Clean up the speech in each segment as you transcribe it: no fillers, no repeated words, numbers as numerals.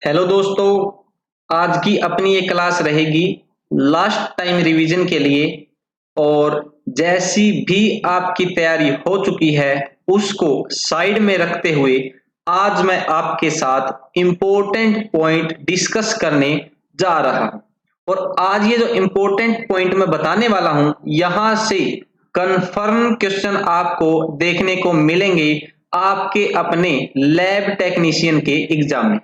Hello दोस्तों, आज की अपनी ये क्लास रहेगी लास्ट टाइम रिवीजन के लिए। और जैसी भी आपकी तैयारी हो चुकी है उसको साइड में रखते हुए आज मैं आपके साथ इम्पोर्टेंट पॉइंट डिस्कस करने जा रहा हूं। और आज ये जो इम्पोर्टेंट पॉइंट मैं बताने वाला हूं, यहां से कंफर्म क्वेश्चन आपको देखने को मिलेंगे आपके अपने लैब टेक्नीशियन के एग्जाम में।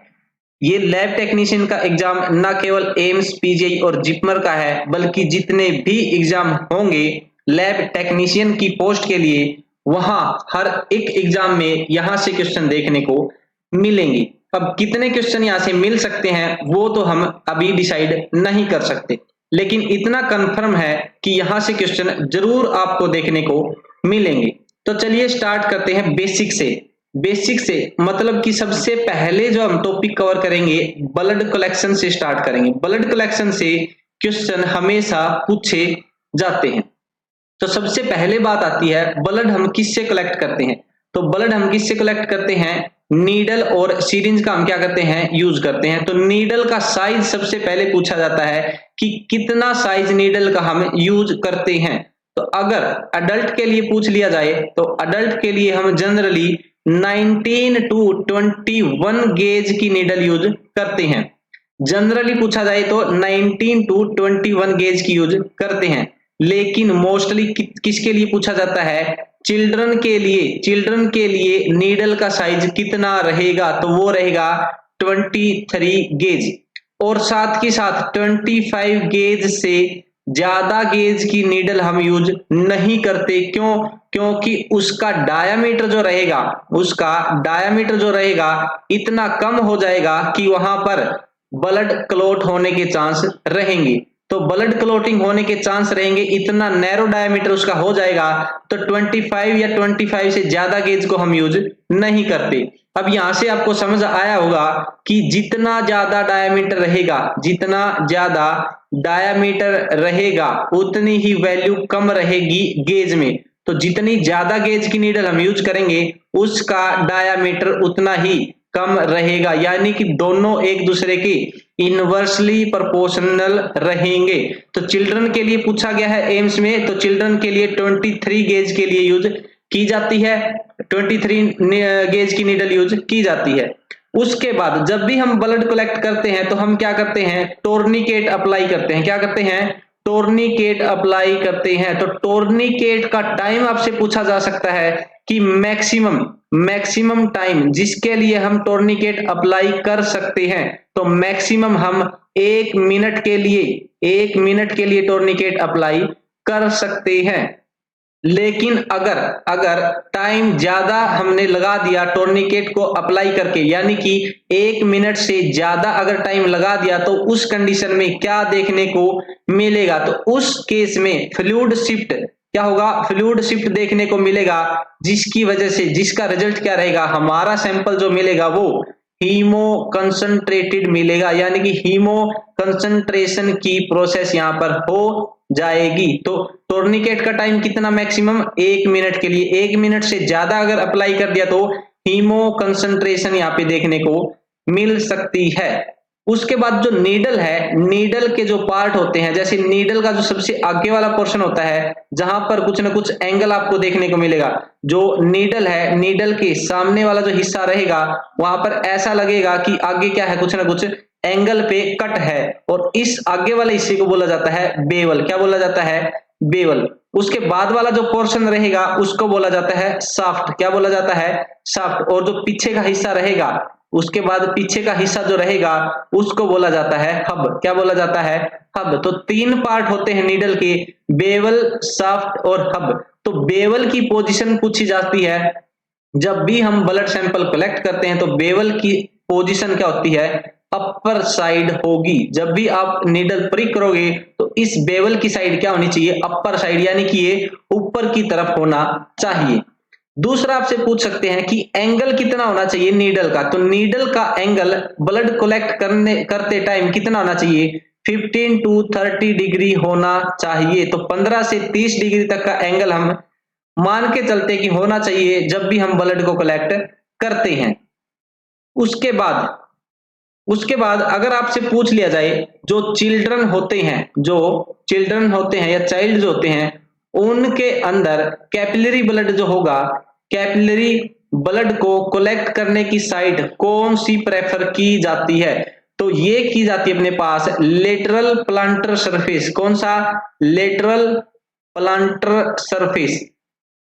ये लैब टेक्नीशियन का एग्जाम ना केवल एम्स, पीजीआई और जिपमर का है, बल्कि जितने भी एग्जाम होंगे लैब टेक्नीशियन की पोस्ट के लिए, वहां हर एक एग्जाम में यहां से क्वेश्चन देखने को मिलेंगे। अब कितने क्वेश्चन यहां से मिल सकते हैं वो तो हम अभी डिसाइड नहीं कर सकते, लेकिन इतना कंफर्म है कि यहां से क्वेश्चन जरूर आपको देखने को मिलेंगे। तो चलिए स्टार्ट करते हैं बेसिक से। बेसिक से मतलब कि सबसे पहले जो हम टॉपिक कवर करेंगे ब्लड कलेक्शन से स्टार्ट करेंगे। ब्लड कलेक्शन से क्वेश्चन हमेशा पूछे जाते हैं। तो सबसे पहले बात आती है ब्लड हम किससे कलेक्ट करते हैं। तो ब्लड हम किससे कलेक्ट करते हैं, नीडल और सिरिंज का हम क्या करते हैं, यूज करते हैं। तो नीडल का साइज सबसे पहले पूछा जाता है कि कितना साइज नीडल का हम यूज करते हैं। तो अगर अडल्ट के लिए पूछ लिया जाए तो अडल्ट के लिए हम जनरली 19 टू 21 गेज की नीडल यूज करते हैं। जनरली पूछा जाए तो 19 टू 21 गेज की यूज करते हैं। लेकिन मोस्टली किसके लिए पूछा जाता है, चिल्ड्रन के लिए। चिल्ड्रन के लिए नीडल का साइज कितना रहेगा, तो वो रहेगा 23 गेज। और साथ के साथ 25 गेज से ज्यादा गेज की नीडल हम यूज नहीं करते। क्यों? क्योंकि उसका डायामीटर जो रहेगा इतना कम हो जाएगा कि वहां पर ब्लड क्लॉट होने के चांस रहेंगे। तो ब्लड क्लॉटिंग होने के चांस रहेंगे, इतना नैरो डायमीटर उसका हो जाएगा। तो 25 या 25 से ज्यादा गेज को हम यूज नहीं करते। अब यहां से आपको समझ आया होगा कि जितना ज्यादा डायामीटर रहेगा उतनी ही वैल्यू कम रहेगी गेज में। तो जितनी ज्यादा गेज की नीडल हम यूज करेंगे उसका डायामीटर उतना ही कम रहेगा, यानी कि दोनों एक दूसरे के इनवर्सली प्रोपोर्शनल रहेंगे। तो चिल्ड्रन के लिए पूछा गया है एम्स में, तो चिल्ड्रन के लिए 23 गेज के लिए यूज की जाती है, 23 गेज की नीडल यूज की जाती है। उसके बाद जब भी हम ब्लड कलेक्ट करते हैं तो हम क्या करते हैं, टोर्निकेट अप्लाई करते हैं। क्या करते हैं, टोर्निकेट अप्लाई करते हैं। तो टोर्निकेट का टाइम आपसे पूछा जा सकता है कि मैक्सिमम टाइम जिसके लिए हम टोर्निकेट अप्लाई कर सकते हैं। तो मैक्सिमम हम 1 मिनट के लिए टोर्निकेट अप्लाई कर सकते हैं। लेकिन अगर टाइम ज्यादा हमने लगा दिया टोर्निकेट को अप्लाई करके, यानी कि 1 मिनट से ज्यादा अगर टाइम लगा दिया, तो उस कंडीशन में क्या देखने को मिलेगा, तो उस केस में फ्लूइड शिफ्ट क्या होगा, फ्लूइड शिफ्ट देखने को मिलेगा। जिसकी वजह से जिसका रिजल्ट क्या रहेगा, हमारा सैंपल जो मिलेगा वो हीमो कंसंट्रेटेड मिलेगा, यानी कि हीमो कंसंट्रेशन की प्रोसेस यहां पर हो जाएगी। तो टोर्निकेट का टाइम कितना, मैक्सिमम 1 मिनट के लिए। 1 मिनट से ज्यादा अगर अप्लाई कर दिया तो हीमो कंसंट्रेशन यहाँ पे देखने को मिल सकती है। उसके बाद जो नीडल है, नीडल के जो पार्ट होते हैं, जैसे नीडल का जो सबसे आगे वाला पोर्शन होता है जहां पर कुछ ना कुछ एंगल आपको देखने को मिलेगा। जो नीडल है, नीडल के सामने वाला जो हिस्सा रहेगा वहां पर ऐसा लगेगा कि आगे क्या है, कुछ ना कुछ एंगल पे कट है। और इस आगे वाले हिस्से को बोला जाता है बेवल। क्या बोला जाता है, बेवल। उसके बाद वाला जो पोर्शन रहेगा उसको बोला जाता है शाफ्ट। क्या बोला जाता है, शाफ्ट। और जो पीछे का हिस्सा रहेगा, उसके बाद पीछे का हिस्सा जो रहेगा उसको बोला जाता है हब। क्या बोला जाता है, हब। तो 3 पार्ट होते हैं नीडल के, बेवल, शाफ्ट और हब। तो बेवल की पोजीशन पूछी जाती है जब भी हम ब्लड सैंपल कलेक्ट करते हैं। तो बेवल की पोजीशन क्या होती है, अपर साइड होगी। जब भी आप नीडल प्रिक करोगे तो इस बेवल की साइड क्या होनी चाहिए, अपर साइड, यानी कि ये ऊपर की तरफ होना चाहिए। दूसरा आपसे पूछ सकते हैं कि एंगल कितना होना चाहिए नीडल का। तो नीडल का एंगल ब्लड कलेक्ट करते टाइम कितना होना चाहिए, 15 टू 30 डिग्री होना चाहिए। तो 15 से 30 डिग्री तक का एंगल हम मान के चलते कि होना चाहिए जब भी हम ब्लड को कलेक्ट करते हैं। उसके बाद उसके बाद अगर आपसे पूछ लिया जाए जो चिल्ड्रन होते हैं या चाइल्ड जो होते हैं, उनके अंदर कैपिलरी ब्लड जो होगा, कैपिलरी ब्लड को कलेक्ट करने की साइड कौन सी प्रेफर की जाती है? तो ये की जाती है अपने पास लेटरल प्लांटर सरफेस। कौन सा? Lateral plantar surface.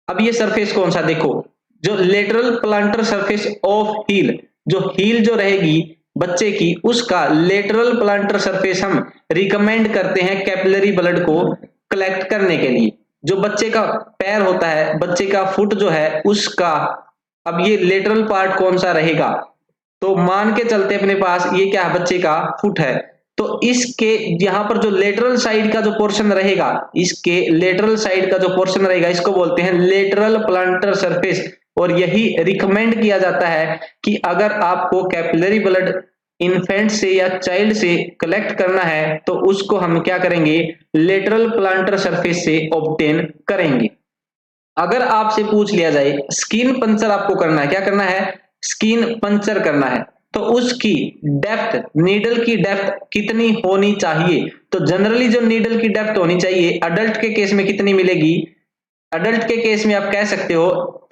अब ये सरफेस कौन सा? देखो, जो lateral plantar surface of heel, जो हील जो रहेगी बच्चे की, उसका लेटरल प्लांटर सरफेस हम रिकमेंड करते हैं कैपिलरी ब्लड को कलेक्ट करने के लिए। जो बच्चे का पैर होता है, बच्चे का फुट जो है उसका, अब ये लेटरल पार्ट कौन सा रहेगा? तो मान के चलते अपने पास ये क्या है? बच्चे का फुट है। तो इसके यहां पर जो लेटरल साइड का जो पोर्शन रहेगा, इसके लेटरल साइड का जो पोर्शन रहेगा, इसको बोलते हैं लेटरल प्लांटर सरफेस। और यही रिकमेंड किया जाता है कि अगर आपको कैपिलरी ब्लड इन्फेंट से या चाइल्ड से कलेक्ट करना है तो उसको हम क्या करेंगे? लेटरल प्लांटर सरफेस से ऑब्टेन करेंगे। अगर आपसे पूछ लिया जाए स्किन पंचर आपको करना है, क्या करना है? स्किन पंचर करना है, तो उसकी डेप्थ, नीडल की डेप्थ कितनी होनी चाहिए? तो जनरली जो नीडल की डेप्थ होनी चाहिए अडल्ट के केस में कितनी मिलेगी? अडल्ट के केस में आप कह सकते हो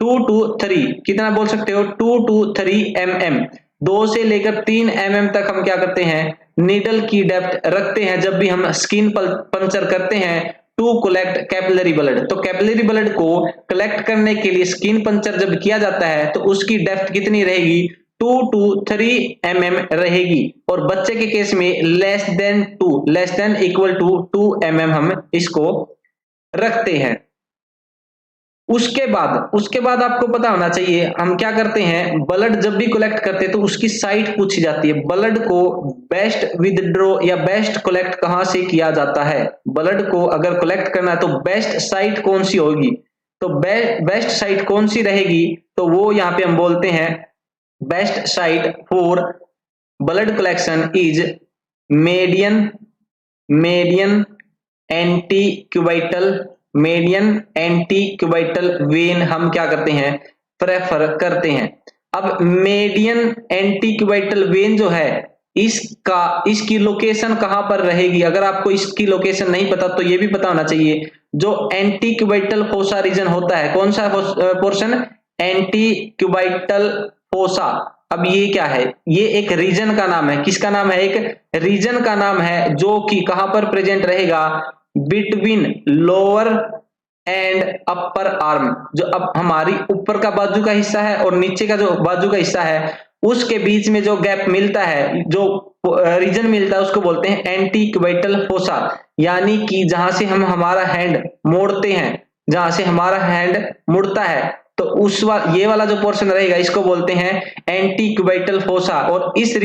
2 to 3, कितना बोल सकते हो? 2 to 3 mm, 2 से लेकर 3 mm तक हम क्या करते हैं? नीडल की डेप्थ रखते हैं जब भी हम स्किन पंचर करते हैं टू कलेक्ट कैपिलरी ब्लड। तो कैपिलरी ब्लड को कलेक्ट करने के लिए स्किन पंचर जब किया जाता है तो उसकी डेप्थ कितनी रहेगी? 2 to 3 mm रहेगी। और बच्चे के केस में less than equal to 2 mm हम इसको रखते हैं। उसके बाद आपको पता होना चाहिए हम क्या करते हैं, ब्लड जब भी कलेक्ट करते हैं तो उसकी साइट पूछी जाती है। ब्लड को बेस्ट विदड्रॉ या बेस्ट कलेक्ट कहां से किया जाता है? ब्लड को अगर कलेक्ट करना है तो बेस्ट साइट कौन सी होगी? तो बेस्ट साइट कौन सी रहेगी? तो वो यहाँ पे हम बोलते हैं best site for blood collection is median antecubital when हम क्या करते हैं? प्रेफर करते हैं। अब मीडियन एंटीक्यूबाइटल वेन जो है इसकी लोकेशन कहां पर रहेगी? अगर आपको इसकी लोकेशन नहीं पता तो ये भी पता होना चाहिए। जो एंटीक्यूबाइटल फोसा रीजन होता है, कौन सा पोर्शन? Antecubital fossa. अब ये क्या है? ये एक रीजन का नाम है। किसका नाम है? एक रीजन का नाम है जो कि कहां पर प्रेजेंट रहेगा? Between lower and upper arm. जो अब हमारी ऊपर का बाजू का हिस्सा है और नीचे का जो बाजू का हिस्सा है उसके बीच में जो गैप मिलता है, जो रीजन मिलता है, उसको बोलते हैं एंटीक्यूबाइटल फोसा। यानी कि जहां से हम हमारा हैंड मोड़ते हैं, जहां से हमारा हैंड मुड़ता है तो ये वाला जो पोर्शन रहेगा इसको बोलते हैं एंटीक्यूबाइटल फोसा। और इस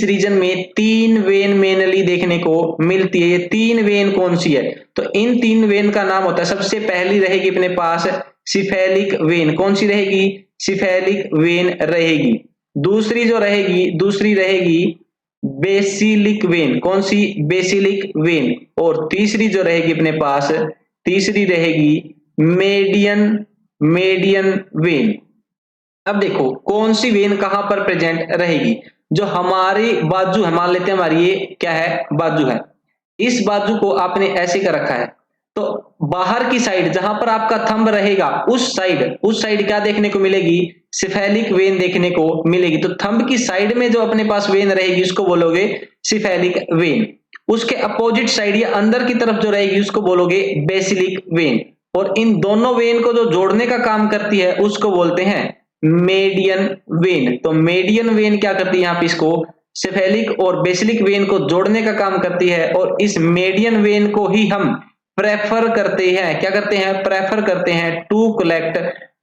रीजन में 3 वेन मेनली देखने को मिलती है। ये 3 वेन कौन सी है? तो इन 3 वेन का नाम होता है, सबसे पहली रहेगी अपने पास सिफेलिक वेन। कौन सी रहेगी? सिफेलिक वेन रहेगी। दूसरी रहेगी बेसिलिक वेन। कौन सी? Basilic vein. और तीसरी जो रहेगी अपने पास, तीसरी रहेगी मेडियन वेन। अब देखो कौन सी वेन कहां पर प्रेजेंट रहेगी? जो हमारी बाजू है, मान लेते हैं हमारी ये क्या है? बाजू है। इस बाजू को आपने ऐसे कर रखा है तो बाहर की साइड जहां पर आपका थंब रहेगा उस साइड क्या देखने को मिलेगी? सिफेलिक वेन देखने को मिलेगी। तो थंब की साइड में जो अपने पास वेन रहेगी उसको बोलोगे सिफेलिक वेन। उसके अपोजिट साइड या अंदर की तरफ जो रहेगी उसको बोलोगे बेसिलिक वेन। और इन दोनों वेन को जो जोड़ने का काम करती है उसको बोलते हैं मेडियन वेन। तो मेडियन वेन क्या करती है? यहाँ पे इसको सिफेलिक और बेसिलिक वेन को जोड़ने का काम करती है। और इस मेडियन वेन को ही हम प्रेफर करते हैं। क्या करते हैं? प्रेफर करते हैं टू कलेक्ट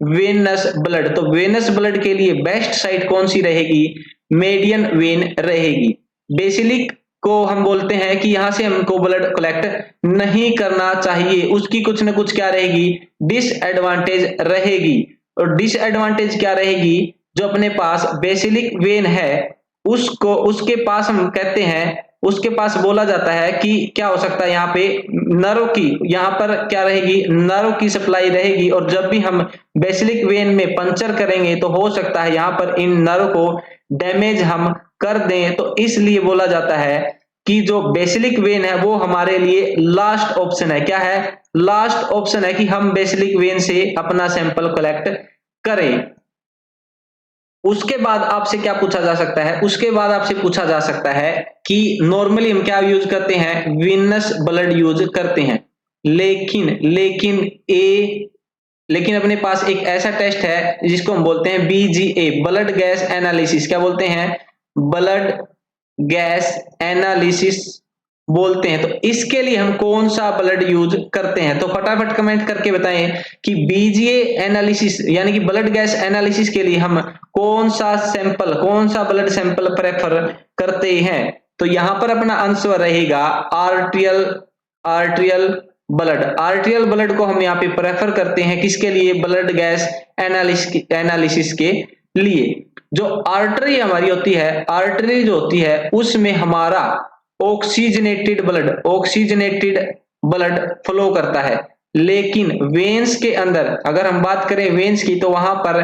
वेनस ब्लड। तो वेनस ब्लड के लिए बेस्ट साइट कौन सी रहेगी? मेडियन वेन रहेगी। बेसिलिक को हम बोलते हैं कि यहां से हमको ब्लड कलेक्ट नहीं करना चाहिए, उसकी कुछ ना कुछ क्या रहेगी? डिसएडवांटेज रहेगी। और डिसएडवांटेज क्या रहेगी? जो अपने पास बेसिलिक वेन है उसके पास हम कहते हैं, उसके पास बोला जाता है कि क्या हो सकता है यहाँ पे नर्व की, यहाँ पर क्या रहेगी? नर्व की सप्लाई रहेगी। और जब भी हम बेसिलिक वेन में पंचर करेंगे तो हो सकता है यहाँ पर इन नर्व को डैमेज हम कर दें तो इसलिए बोला जाता है कि जो बेसिलिक वेन है वो हमारे लिए लास्ट ऑप्शन है। क्या है? लास्ट ऑप्शन है कि हम बेसिलिक वेन से अपना सैंपल कलेक्ट करें। उसके बाद आपसे क्या पूछा जा सकता है? उसके बाद आपसे पूछा जा सकता है कि नॉर्मली हम क्या यूज करते हैं? वीनस ब्लड यूज करते हैं, लेकिन अपने पास एक ऐसा टेस्ट है जिसको हम बोलते हैं BGA, ब्लड गैस एनालिसिस। क्या बोलते हैं? ब्लड गैस एनालिसिस बोलते हैं। तो इसके लिए हम कौन सा ब्लड यूज करते हैं? तो फटाफट कमेंट करके बताएं कि BGA एनालिसिस यानी कि ब्लड गैस एनालिसिस के लिए हम कौन सा ब्लड सैंपल प्रेफर करते हैं। तो यहां पर अपना आंसर रहेगा आर्ट्रियल ब्लड को हम यहाँ पे प्रेफर करते हैं। किसके लिए? ब्लड गैस एनालिसिस के लिए। जो आर्टरी हमारी होती है, आर्टरी जो होती है उसमें हमारा ऑक्सीजनेटेड ब्लड फ्लो करता है, लेकिन वेन्स के अंदर अगर हम बात करें वेन्स की तो वहां पर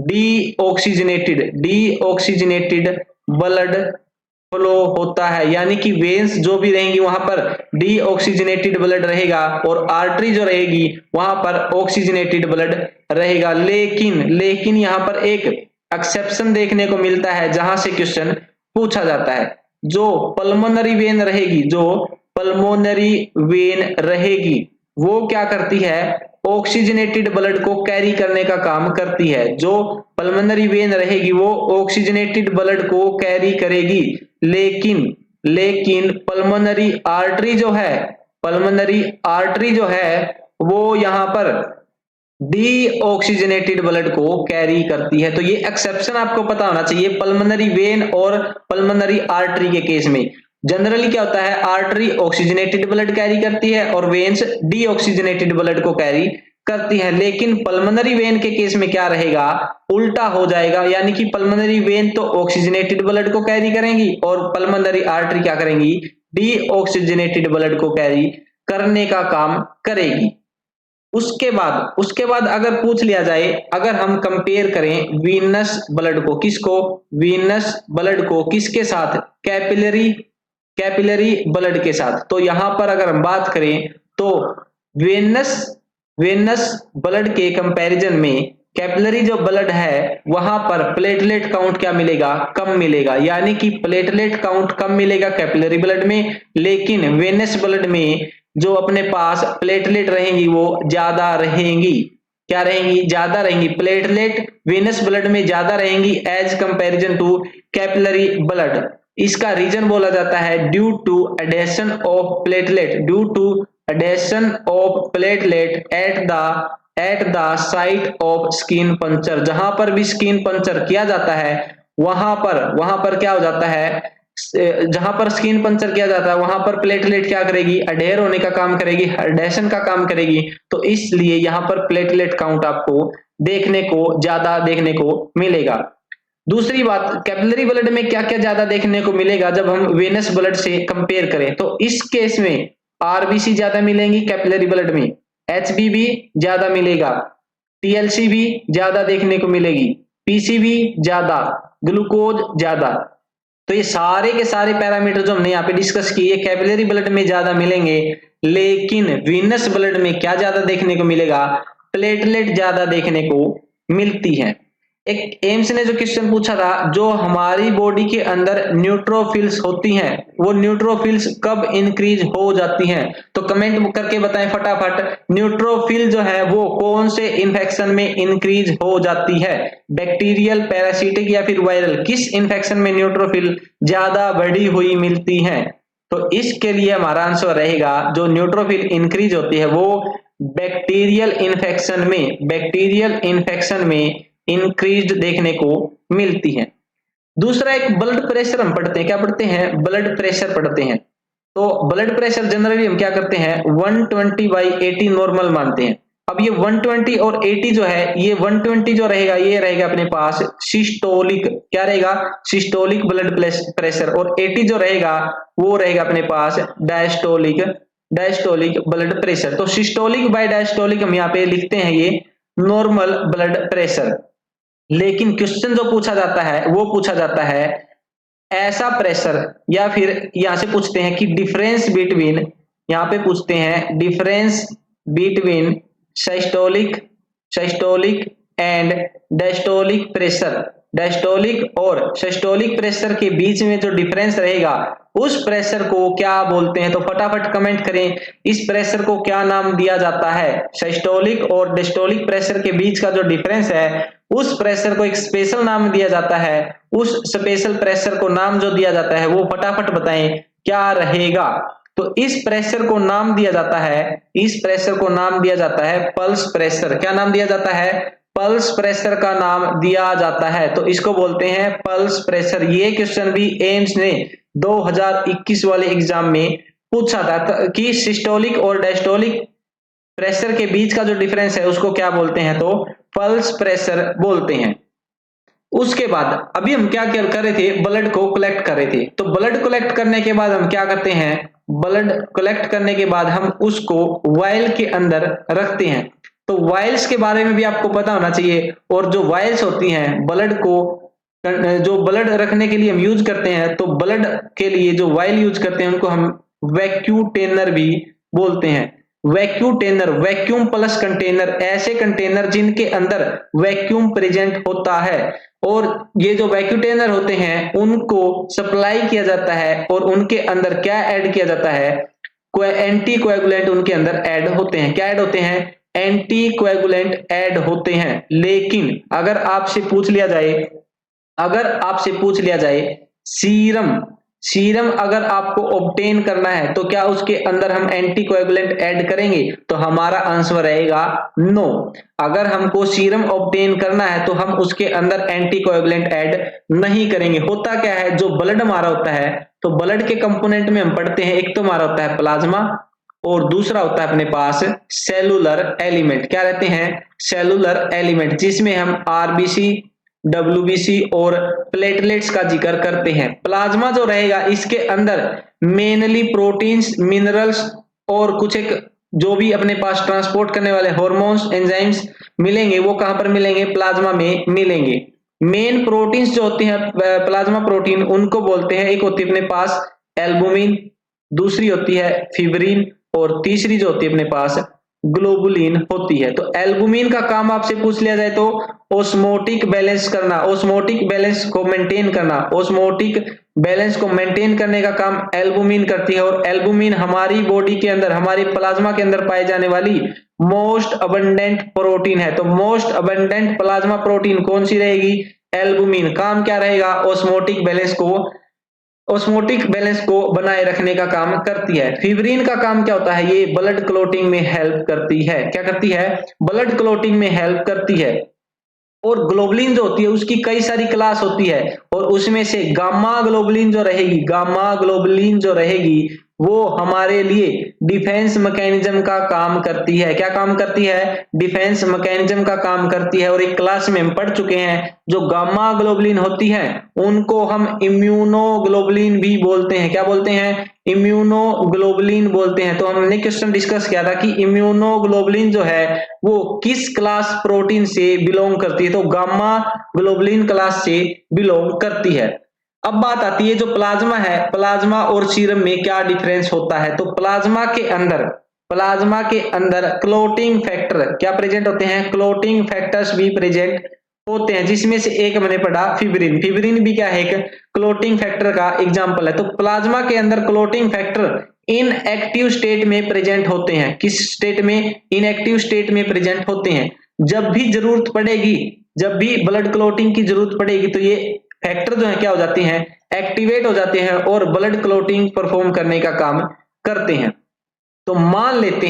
डीऑक्सीजनेटेड ब्लड फ्लो होता है। यानी कि वेन्स जो भी रहेंगी वहां पर डीऑक्सीजनेटेड ब्लड रहेगा और आर्टरी जो रहेगी वहां पर ऑक्सीजनेटेड ब्लड रहेगा। लेकिन यहां पर एक एक्सेप्शन देखने को मिलता है जहां से क्वेश्चन पूछा जाता है। जो पल्मोनरी वेन रहेगी वो क्या करती है? ऑक्सीजनेटेड ब्लड को कैरी करने का काम करती है। जो पल्मोनरी वेन रहेगी वो ऑक्सीजनेटेड ब्लड को कैरी करेगी, लेकिन पल्मोनरी आर्टरी जो है वो यहां पर डीऑक्सीजनेटेड ब्लड को कैरी करती है। तो ये एक्सेप्शन आपको पता होना चाहिए पल्मोनरी वेन और पल्मोनरी आर्टरी के केस में। जनरली क्या होता है? आर्टरी ऑक्सीजनेटेड ब्लड कैरी करती है और वेन्स डीऑक्सीजनेटेड ब्लड को कैरी करती है। लेकिन पल्मोनरी वेन के केस में क्या रहेगा? उल्टा हो जाएगा। यानी कि पल्मोनरी वेन तो ऑक्सीजनेटेड ब्लड को कैरी करेंगी और पल्मोनरी आर्टरी क्या करेंगी? डीऑक्सीजनेटेड ब्लड को कैरी करने का काम करेगी। उसके बाद अगर पूछ लिया जाए, अगर हम कंपेयर करें वीनस ब्लड को किसके साथ? कैपिलरी ब्लड के साथ। तो यहां पर अगर हम बात करें तो वेनस ब्लड के कंपैरिजन में कैपिलरी जो ब्लड है वहां पर प्लेटलेट काउंट क्या मिलेगा? कम मिलेगा। यानी कि प्लेटलेट काउंट कम मिलेगा कैपिलरी ब्लड में, लेकिन वेनस ब्लड में जो अपने पास प्लेटलेट रहेंगी वो ज्यादा रहेंगी। क्या रहेंगी? ज्यादा रहेंगी। प्लेटलेट वेनस ब्लड में ज्यादा रहेंगी as comparison to capillary blood. इसका रीजन बोला जाता है due to adhesion of platelet at the site of skin puncture. जहां पर भी स्किन पंक्चर किया जाता है वहां पर क्या हो जाता है? जहां पर स्किन पंक्चर किया जाता है वहां पर प्लेटलेट क्या करेगी? अडेयर होने का काम करेगी, एडेशन का काम करेगी। तो इसलिए यहां पर प्लेटलेट काउंट आपको ज्यादा देखने को मिलेगा। दूसरी बात, कैपिलरी ब्लड में क्या क्या ज्यादा देखने को मिलेगा जब हम वेनस ब्लड से कंपेयर करें? तो इस केस में आरबीसी ज्यादा मिलेंगी कैपिलरी ब्लड में, एचबी भी ज्यादा मिलेगा, टीएलसी भी ज्यादा देखने को मिलेगी, पीसीबी ज्यादा, ग्लूकोज ज्यादा। तो ये सारे के सारे पैरामीटर जो हमने यहाँ पे डिस्कस किए कैपिलरी ब्लड में ज्यादा मिलेंगे, लेकिन वीनस ब्लड में क्या ज्यादा देखने को मिलेगा? प्लेटलेट ज्यादा देखने को मिलती है। एक एम्स ने जो क्वेश्चन पूछा था, जो हमारी बॉडी के अंदर न्यूट्रोफिल्स होती हैं वो न्यूट्रोफिल्स कब इंक्रीज हो जाती हैं? तो कमेंट करके बताएं फटाफट। न्यूट्रोफिल जो है वो कौन से इन्फेक्शन में इंक्रीज हो जाती है? बैक्टीरियल, पैरासिटिक या फिर वायरल? किस इन्फेक्शन में न्यूट्रोफिल ज्यादा बढ़ी हुई मिलती है? तो इसके लिए हमारा आंसर रहेगा जो न्यूट्रोफिल इंक्रीज होती है वो बैक्टीरियल इन्फेक्शन में इंक्रीज्ड देखने को मिलती है। दूसरा एक ब्लड प्रेशर हम पढ़ते हैं। क्या पढ़ते हैं? ब्लड प्रेशर पढ़ते हैं। तो ब्लड प्रेशर जनरली हम क्या करते हैं? 120/80 नॉर्मल मानते हैं। अब ये 120 और 80 जो है, ये 120 जो रहेगा ये रहेगा अपने पास सिस्टोलिक, क्या रहेगा? सिस्टोलिक ब्लड प्रेशर, और 80 जो रहेगा वो रहेगा अपने पास डायस्टोलिक ब्लड प्रेशर। तो सिस्टोलिक बाय डायस्टोलिक हम यहाँ पे लिखते हैं ये नॉर्मल ब्लड प्रेशर। लेकिन क्वेश्चन जो पूछा जाता है वो पूछा जाता है ऐसा प्रेशर, या फिर यहां से पूछते हैं कि डिफरेंस बिटवीन, यहां पे पूछते हैं difference between systolic systolic and diastolic pressure. Diastolic और सिस्टोलिक प्रेशर के बीच में जो डिफरेंस रहेगा उस प्रेशर को क्या बोलते हैं? तो फटाफट कमेंट करें, इस प्रेशर को क्या नाम दिया जाता है? सिस्टोलिक और डायस्टोलिक प्रेशर के बीच का जो डिफरेंस है उस प्रेशर को एक स्पेशल नाम दिया जाता है। उस स्पेशल प्रेशर को नाम जो दिया जाता है वो फटाफट बताएं क्या रहेगा? तो इस प्रेशर को नाम दिया जाता है, इस प्रेशर को नाम दिया जाता है पल्स प्रेशर। क्या नाम दिया जाता है? पल्स प्रेशर का नाम दिया जाता है, तो इसको बोलते हैं पल्स प्रेशर। ये क्वेश्चन भी एम्स ने 2021 वाले एग्जाम में पूछा था कि सिस्टोलिक और डायस्टोलिक प्रेशर के बीच का जो डिफरेंस है उसको क्या बोलते हैं? तो पल्स प्रेशर बोलते हैं। उसके बाद अभी हम क्या कर रहे थे? ब्लड को कलेक्ट कर रहे थे। तो ब्लड कलेक्ट करने के बाद हम क्या करते हैं? ब्लड कलेक्ट करने के बाद हम उसको वायल के अंदर रखते हैं। तो वायल्स के बारे में भी आपको पता होना चाहिए। और जो वायल्स होती हैं ब्लड को, जो ब्लड रखने के लिए हम यूज करते हैं, तो ब्लड के लिए जो वायल यूज करते हैं उनको हम वैक्यूटेनर भी बोलते हैं। वैक्यूटेनर, वैक्यूम प्लस कंटेनर, ऐसे कंटेनर जिनके अंदर वैक्यूम प्रेजेंट होता है। और ये जो वैक्यूटेनर होते हैं उनको सप्लाई किया जाता है और उनके अंदर क्या ऐड किया जाता है? एंटी कोएगुलेंट उनके अंदर ऐड होते हैं। क्या ऐड होते हैं? एंटी कोएगुलेंट ऐड होते हैं। लेकिन अगर आपसे पूछ लिया जाए, अगर आपसे पूछ लिया जाए सीरम, सीरम अगर आपको ऑब्टेन करना है तो क्या उसके अंदर हम एंटीकोएगुलेंट ऐड करेंगे? तो हमारा आंसर रहेगा नो। अगर हमको सीरम ऑब्टेन करना है तो हम उसके अंदर एंटीकोएगुलेंट ऐड नहीं करेंगे। होता क्या है, जो ब्लड हमारा होता है, तो ब्लड के कंपोनेंट में हम पढ़ते हैं, एक तो हमारा होता है प्लाज्मा और दूसरा होता है अपने पास सेलुलर एलिमेंट। क्या रहते हैं? सेलुलर एलिमेंट, जिसमें हम आरबीसी, डब्ल्यूबीसी और प्लेटलेट्स का जिक्र करते हैं। प्लाज्मा जो रहेगा इसके अंदर मेनली प्रोटीन्स, मिनरल्स और कुछ एक जो भी अपने पास ट्रांसपोर्ट करने वाले हार्मोन्स, एंजाइम्स मिलेंगे। वो कहां पर मिलेंगे? प्लाज्मा में मिलेंगे। मेन प्रोटीन्स जो होते हैं प्लाज्मा प्रोटीन, उनको बोलते हैं, एक होती है अपने पास एल्बुमिन, दूसरी होती है फिब्रिन और तीसरी जो होती है अपने पास ग्लोबुलिन होती है। तो एल्बुमिन का काम आपसे पूछ लिया जाए तो ओस्मोटिक बैलेंस करना, ओस्मोटिक बैलेंस को मेंटेन करना, ओस्मोटिक बैलेंस को मेंटेन करने का काम एल्बुमिन करती है। और एल्बुमिन हमारी बॉडी के अंदर, हमारी प्लाज्मा के अंदर पाई जाने वाली मोस्ट अबंडेंट प्रोटीन है। तो मोस्ट अबंडेंट प्लाज्मा प्रोटीन कौन सी रहेगी? एल्बुमिन। काम क्या रहेगा? ओस्मोटिक बैलेंस को, ओस्मोटिक बैलेंस को बनाए रखने का काम करती है। फिब्रिन का काम क्या होता है? ये ब्लड क्लोटिंग में हेल्प करती है। क्या करती है? ब्लड क्लोटिंग में हेल्प करती है। और ग्लोबुलिन जो होती है उसकी कई सारी क्लास होती है और उसमें से गामा ग्लोबुलिन जो रहेगी, गामा ग्लोबुलिन जो रहेगी वो हमारे लिए डिफेंस मैकेनिज्म का काम करती है। क्या काम करती है? डिफेंस मैकेनिज्म का काम करती है। और एक क्लास में हम पढ़ चुके हैं, जो गामा ग्लोबुलिन होती है उनको हम इम्यूनोग्लोबुलिन भी बोलते हैं। क्या बोलते हैं? इम्यूनोग्लोबुलिन बोलते हैं। तो हमने क्वेश्चन डिस्कस किया था कि इम्यूनोग्लोबुलिन जो है वो किस क्लास प्रोटीन से बिलोंग करती है? तो गामा ग्लोबुलिन क्लास से बिलोंग करती है। अब बात आती है जो प्लाज्मा है, प्लाज्मा और सीरम में क्या डिफरेंस होता है? तो प्लाज्मा के अंदर, प्लाज्मा के अंदर क्लोटिंग फैक्टर क्या प्रेजेंट होते हैं? क्लोटिंग फैक्टर्स भी प्रेजेंट होते हैं, जिसमें से एक मैंने पढ़ा फिब्रिन। फिब्रिन भी क्या है? एक क्लोटिंग फैक्टर का एग्जांपल है। तो प्लाज्मा के अंदर क्लोटिंग फैक्टर इनएक्टिव स्टेट में प्रेजेंट होते हैं। किस स्टेट में? इनएक्टिव स्टेट में प्रेजेंट होते हैं। जब भी जरूरत पड़ेगी, जब भी ब्लड क्लोटिंग की जरूरत पड़ेगी तो ये फैक्टर जो है क्या हो जाते हैं? एक्टिवेट हो जाते हैं और ब्लड क्लोटिंग परफॉर्म करने का काम करते हैं। तो मान लेते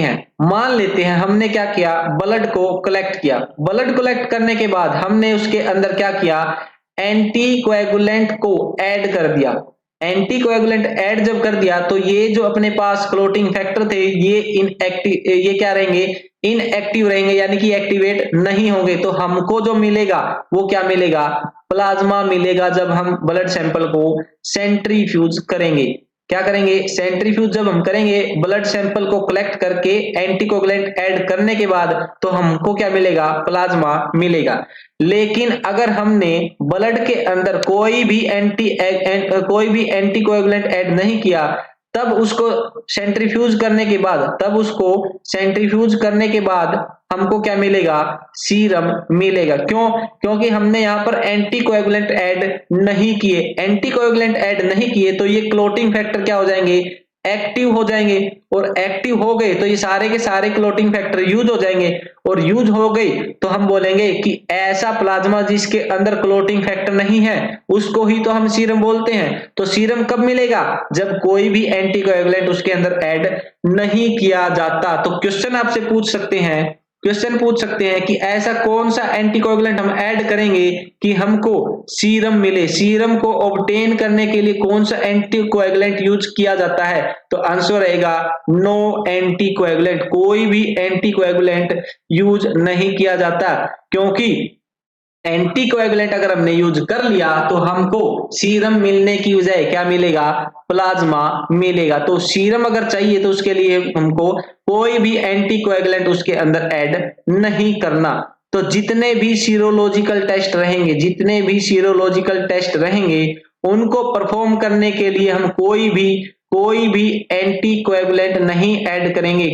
हैं हमने क्या किया? ब्लड को कलेक्ट किया। ब्लड कलेक्ट करने के बाद हमने उसके अंदर क्या किया? एंटीकोएगुलेंट को ऐड कर दिया। एंटीकोएगुलेंट ऐड जब कर दिया तो ये जो अपने पास क्लोटिंग फैक्टर थे ये इनएक्टिव, ये क्या रहेंगे? इनएक्टिव रहेंगे, यानी कि एक्टिवेट नहीं होंगे। तो हमको जो मिलेगा वो क्या मिलेगा? प्लाज्मा मिलेगा जब हम ब्लड सैंपल को सेंट्रीफ्यूज करेंगे। क्या करेंगे, सेंट्रीफ्यूज जब हम करेंगे ब्लड सैंपल को कलेक्ट करके एंटीकोगुलेंट ऐड करने के बाद, तो हमको क्या मिलेगा, प्लाज्मा मिलेगा। लेकिन अगर हमने ब्लड के अंदर कोई भी एंटीकोगुलेंट ऐड नहीं किया, तब उसको सेंट्रीफ्यूज करने के बाद हमको क्या मिलेगा, सीरम मिलेगा। क्यों, क्योंकि हमने यहाँ पर एंटीकोएगुलेंट ऐड नहीं किए। एंटीकोएगुलेंट ऐड नहीं किए तो ये क्लोटिंग फैक्टर क्या हो जाएंगे, एक्टिव हो जाएंगे, और एक्टिव हो गए तो ये सारे के सारे क्लोटिंग फैक्टर यूज हो जाएंगे, और यूज हो गई तो हम बोलेंगे कि ऐसा प्लाज्मा जिसके अंदर क्लोटिंग फैक्टर नहीं है उसको ही तो हम सीरम बोलते हैं। तो सीरम कब मिलेगा, जब कोई भी एंटीकोएगुलेंट उसके अंदर ऐड नहीं किया जाता। तो क्वेश्चन आपसे पूछ सकते हैं कि ऐसा कौन सा एंटीकोएगुलेंट हम ऐड करेंगे कि हमको सीरम मिले। सीरम को ऑब्टेन करने के लिए कौन सा एंटीकोएगुलेंट यूज किया जाता है, तो आंसर रहेगा नो एंटीकोएगुलेंट। कोई भी एंटीकोएगुलेंट यूज नहीं किया जाता, क्योंकि एंटीकोएगुलेंट अगर हमने यूज कर लिया तो हमको सीरम मिलने की बजाय क्या मिलेगा, प्लाज्मा मिलेगा। तो सीरम अगर चाहिए तो उसके लिए हमको कोई भी एंटीकोएगुलेंट उसके अंदर ऐड नहीं करना। तो जितने भी सीरोलॉजिकल टेस्ट रहेंगे उनको परफॉर्म करने के लिए हम कोई भी एंटीकोएगुलेंट नहीं ऐड करेंगे,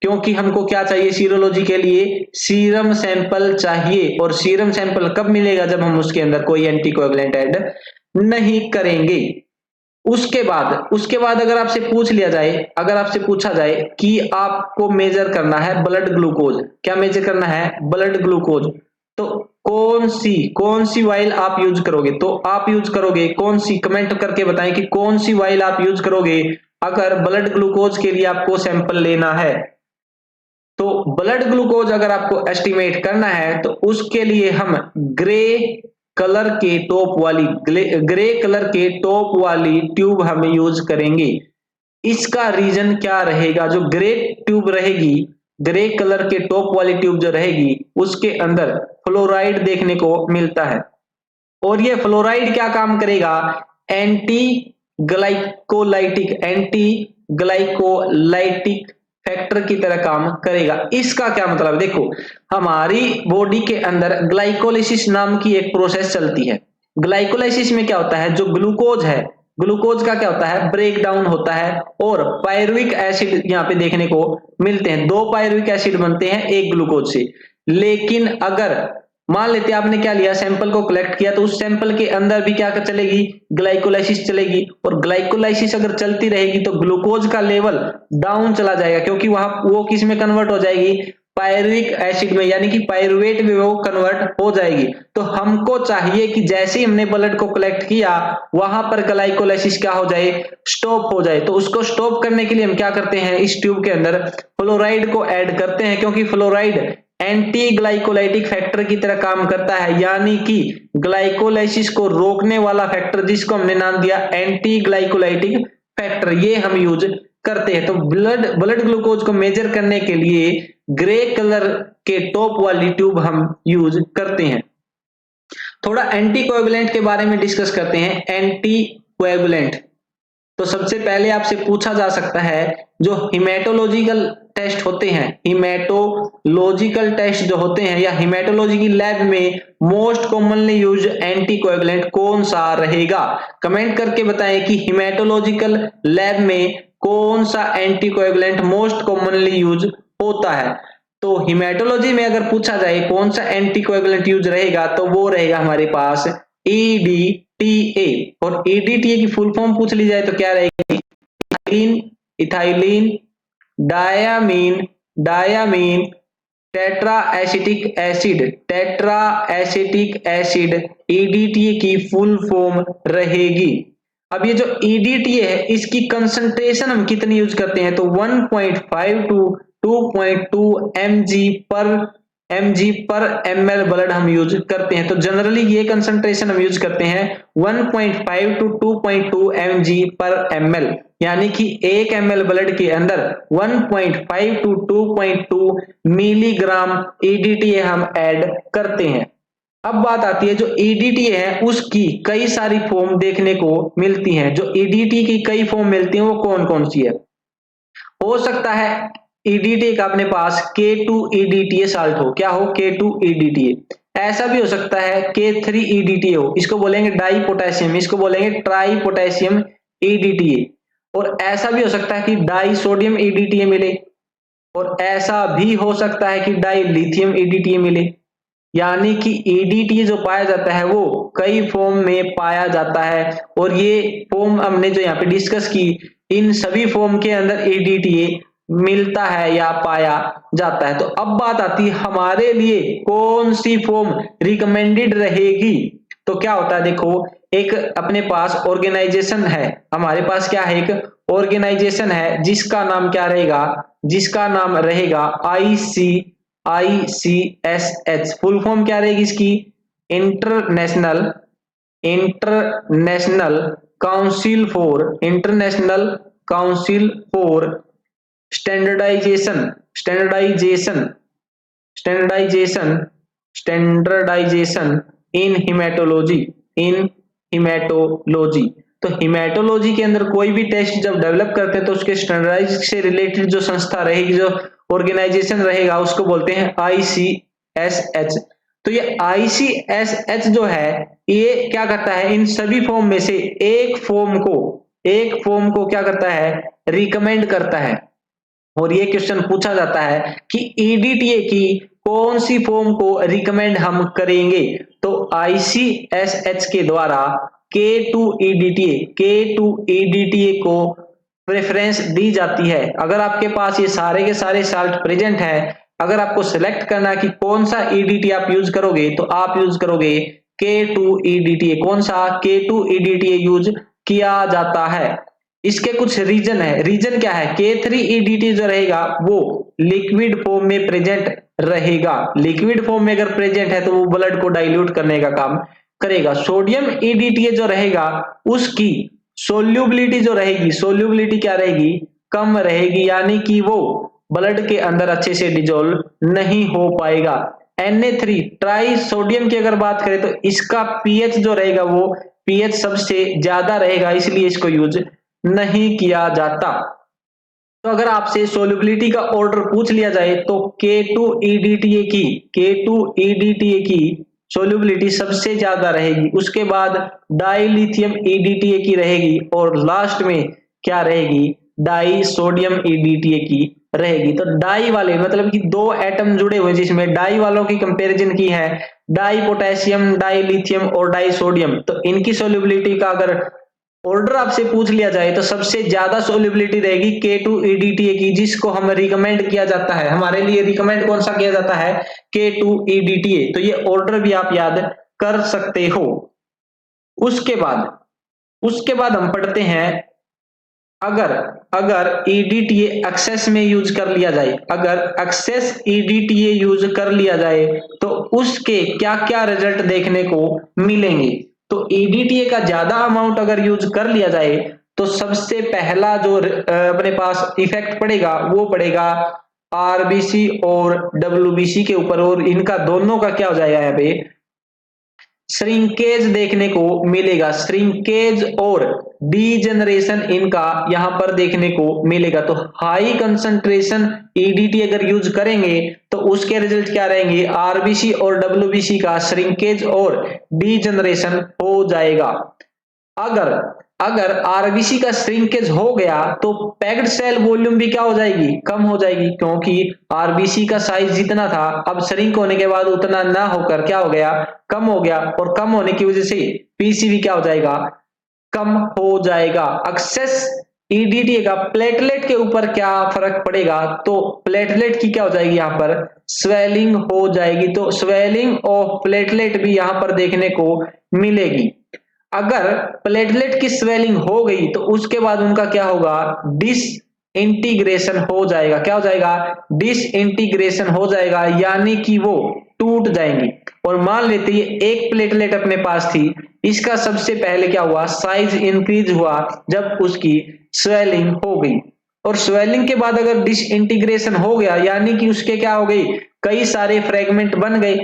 क्योंकि हमको क्या चाहिए, सीरोलॉजी के लिए सीरम सैंपल चाहिए। और सीरम सैंपल कब मिलेगा, जब हम उसके अंदर कोई एंटीकोएगुलेंट ऐड नहीं करेंगे। उसके बाद अगर आपसे पूछा जाए कि आपको मेजर करना है ब्लड ग्लूकोज, क्या मेजर करना है, ब्लड ग्लूकोज, तो कौन सी वाइल आप यूज करोगे, तो आप यूज करोगे कौन सी, कमेंट करके बताएं कि कौन सी वाइल आप यूज करोगे अगर ब्लड ग्लूकोज के लिए आपको सैंपल लेना है। तो ब्लड ग्लूकोज अगर आपको एस्टिमेट करना है तो उसके लिए हम ग्रे कलर के टॉप वाली ट्यूब हम यूज करेंगे। इसका रीजन क्या रहेगा, जो ग्रे कलर के टॉप वाली ट्यूब जो रहेगी उसके अंदर फ्लोराइड देखने को मिलता है, और ये फ्लोराइड क्या काम करेगा, एंटी ग्लाइकोलाइटिक फैक्टर की तरह काम करेगा। इसका क्या मतलब, देखो हमारी बॉडी के अंदर ग्लाइकोलाइसिस नाम की एक प्रोसेस चलती है। ग्लाइकोलाइसिस में क्या होता है, जो ग्लूकोज का क्या होता है, ब्रेक डाउन होता है, और पायरुविक एसिड यहाँ पे देखने को मिलते हैं। 2 पायरुविक एसिड बनते हैं एक ग्लूकोज से। लेकिन अगर मान लेते हैं आपने क्या लिया, सैंपल को कलेक्ट किया, तो उस सैंपल के अंदर भी क्या चलेगी, ग्लाइकोलाइसिस चलेगी, और ग्लाइकोलाइसिस अगर चलती रहेगी तो ग्लूकोज का लेवल डाउन चला जाएगा, क्योंकि वहां वो किस में कन्वर्ट हो जाएगी, पायरुविक एसिड में, यानी कि पायरुवेट में वो कन्वर्ट हो जाएगी। तो हमको चाहिए कि जैसे ही हमने ब्लड को कलेक्ट किया वहां पर ग्लाइकोलाइसिस क्या हो जाए, स्टॉप हो जाए। तो उसको स्टॉप करने के लिए हम क्या करते हैं, इस ट्यूब के अंदर फ्लोराइड को ऐड करते हैं, क्योंकि फ्लोराइड एंटी ग्लाइकोलाइटिक फैक्टर की तरह काम करता है, यानी कि ग्लाइकोलाइसिस को रोकने वाला फैक्टर, जिसको हमने नाम दिया एंटी ग्लाइकोलाइटिक फैक्टर, ये हम यूज करते हैं। तो ब्लड ग्लूकोज को मेजर करने के लिए ग्रे कलर के टॉप वाली ट्यूब हम यूज करते हैं। थोड़ा एंटीकोएगुलेंट के बारे में डिस्कस करते हैं। एंटीकोएगुलेंट, तो सबसे पहले आपसे पूछा जा सकता है, जो हिमेटोलॉजिकल टेस्ट होते हैं, हिमेटोलॉजिकल टेस्ट जो होते हैं, या हिमेटोलॉजी की लैब में मोस्ट कॉमनली यूज एंटीकोएगुलेंट कौन सा रहेगा। कमेंट करके बताएं कि हिमेटोलॉजिकल लैब में कौन सा एंटीकोएगुलेंट मोस्ट कॉमनली यूज होता है। तो हिमेटोलॉजी में अगर पूछा जाए कौन सा एंटीकोएगुलेंट यूज रहेगा, तो वो रहेगा हमारे पास EDTA। और EDTA की फुल फॉर्म पूछ ली जाए तो क्या रहेगी, ethylene diamine tetra acetic acid EDTA की फुल फॉर्म रहेगी। अब ये जो EDTA है इसकी कंसंट्रेशन हम कितनी यूज करते हैं, तो 1.5 to 2.2 mg पर ml ब्लड हम यूज करते हैं। तो जनरली ये कंसंट्रेशन हम यूज करते हैं 1.5 to 2.2 mg पर ml, यानी कि 1 ml ब्लड के अंदर 1.5 to 2.2 मिलीग्राम EDTA हम ऐड करते हैं। अब बात आती है जो ईडीटी है उसकी कई सारी फॉर्म देखने को मिलती हैं। जो ईडीटी की कई फॉर्म मिलती हैं वो कौन कौन सी है? हो सकता है ईडीटी का अपने पास K2EDTA साल्ट हो, क्या हो? K2EDTA। ऐसा भी हो सकता है K3EDTA हो, इसको बोलेंगे डाई पोटेशियम, इसको बोलेंगे ट्राई पोटेशियम EDTA। और ऐसा भी हो सकता है कि डाई सोडियम EDTA मिले, और ऐसा भी हो सकता है कि डाई लिथियम EDTA मिले। यानी कि EDTA जो पाया जाता है वो कई फॉर्म में पाया जाता है, और ये फॉर्म हमने जो यहाँ पे डिस्कस की, इन सभी फॉर्म के अंदर EDTA मिलता है या पाया जाता है। तो अब बात आती है हमारे लिए कौन सी फॉर्म रिकमेंडेड रहेगी। तो क्या होता है, देखो एक अपने पास ऑर्गेनाइजेशन है, हमारे पास क्या है, एक ऑर्गेनाइजेशन है जिसका नाम क्या रहेगा, जिसका नाम रहेगा ICSH। फुल फॉर्म क्या रहेगी इसकी? International international international council for standardization standardization standardization standardization in hematology in hematology. तो हिमेटोलॉजी के अंदर कोई भी टेस्ट जब डेवलप करते हैं तो उसके स्टैंडर्डाइज से रिलेटेड जो संस्था रहेगी, जो ऑर्गेनाइजेशन रहेगा, उसको बोलते हैं ICSH। तो ये ICSH जो है ये क्या करता है, इन सभी फॉर्म में से एक फॉर्म को क्या करता है, रिकमेंड करता है। और ये क्वेश्चन पूछा जाता है कि EDTA की कौन सी फॉर्म को रिकमेंड हम करेंगे। तो ICSH के द्वारा K2EDTA को प्रेफरेंस दी जाती है। अगर आपके पास ये सारे के सारे साल्ट प्रेजेंट है, अगर आपको सिलेक्ट करना है कि कौन सा EDTA आप यूज करोगे, तो आप यूज करोगे K2EDTA। कौन सा? K2EDTA यूज किया जाता है। इसके कुछ रीजन है। रीजन क्या है? K3EDTA जो रहेगा वो लिक्विड फॉर्म में प्रेजेंट रहेगा। लिक्विड फॉर्म में अगर प्रेजेंट है तो वो ब्लड को डाइल्यूट करने का काम करेगा। सोडियम EDTA जो रहेगा उसकी सोल्यूबिलिटी जो रहेगी, सोल्यूबिलिटी क्या रहेगी? कम रहेगी, यानी कि वो ब्लड के अंदर अच्छे से डिजोल्व नहीं हो पाएगा। Na3 ट्राई सोडियम की अगर बात करें तो इसका pH जो रहेगा वो pH सबसे ज्यादा रहेगा, इसलिए इसको यूज नहीं किया जाता। तो अगर आपसे सोल्युबिलिटी का ऑर्डर पूछ लिया जाए तो K2EDTA की सोल्युबिलिटी सबसे ज्यादा रहेगी, उसके बाद डाइलिथियम EDTA की रहेगी, और लास्ट में क्या रहेगी? डाई सोडियम EDTA की रहेगी। तो डाई वाले मतलब कि दो एटम जुड़े हुए जिसमें डाई वालों की कंपैरिजन की है, डाई पोटेशियम, डाई लिथियम और डाई सोडियम। तो इनकी सोल्युबिलिटी का अगर ऑर्डर आपसे पूछ लिया जाए तो सबसे ज्यादा सोल्युबिलिटी रहेगी K2EDTA की, जिसको हम रिकमेंड किया जाता है। हमारे लिए रिकमेंड कौन सा किया जाता है? K2EDTA। तो ये ऑर्डर भी आप याद कर सकते हो। उसके बाद हम पढ़ते हैं, अगर अगर EDTA एक्सेस में यूज कर लिया जाए, अगर एक्सेस EDTA यूज कर लिया जाए तो उसके क्या क्या रिजल्ट देखने को मिलेंगे। तो EDTA का ज्यादा अमाउंट अगर यूज कर लिया जाए तो सबसे पहला जो अपने पास इफेक्ट पड़ेगा वो पड़ेगा RBC और WBC के ऊपर, और इनका दोनों का क्या हो जाएगा, यहाँ पे श्रिंकेज देखने को मिलेगा। श्रिंकेज और डीजनरेशन इनका यहां पर देखने को मिलेगा। तो हाई कंसंट्रेशन EDTA अगर यूज करेंगे तो उसके रिजल्ट क्या रहेंगे? RBC और WBC का श्रिंकेज और डीजनरेशन हो जाएगा। अगर अगर RBC का श्रिंकेज हो गया तो पैक्ड सेल वॉल्यूम भी क्या हो जाएगी? कम हो जाएगी, क्योंकि RBC का साइज जितना था अब श्रिंक होने के बाद उतना ना होकर क्या हो गया? कम हो गया, और कम होने की वजह से PCV क्या हो जाएगा? कम हो जाएगा। एक्सेस EDTA का प्लेटलेट के ऊपर क्या फर्क पड़ेगा? तो प्लेटलेट की क्या हो जाएगी? यहाँ पर स्वेलिंग हो जाएगी। तो स्वेलिंग ऑफ प्लेटलेट भी यहाँ पर देखने को मिलेगी। अगर प्लेटलेट की स्वेलिंग हो गई तो उसके बाद उनका क्या होगा? डिसइंटीग्रेशन हो जाएगा। क्या हो जाएगा? डिसइंटीग्रेशन हो जाएगा, यानी कि वो टूट जाएंगी। और मान लेते ये एक प्लेटलेट अपने पास थी, इसका सबसे पहले क्या हुआ? साइज इंक्रीज हुआ जब उसकी स्वेलिंग हो गई, और स्वेलिंग के बाद अगर डिसइंटीग्रेशन हो गया यानी कि उसके क्या हो गई? कई सारे फ्रेगमेंट बन गए।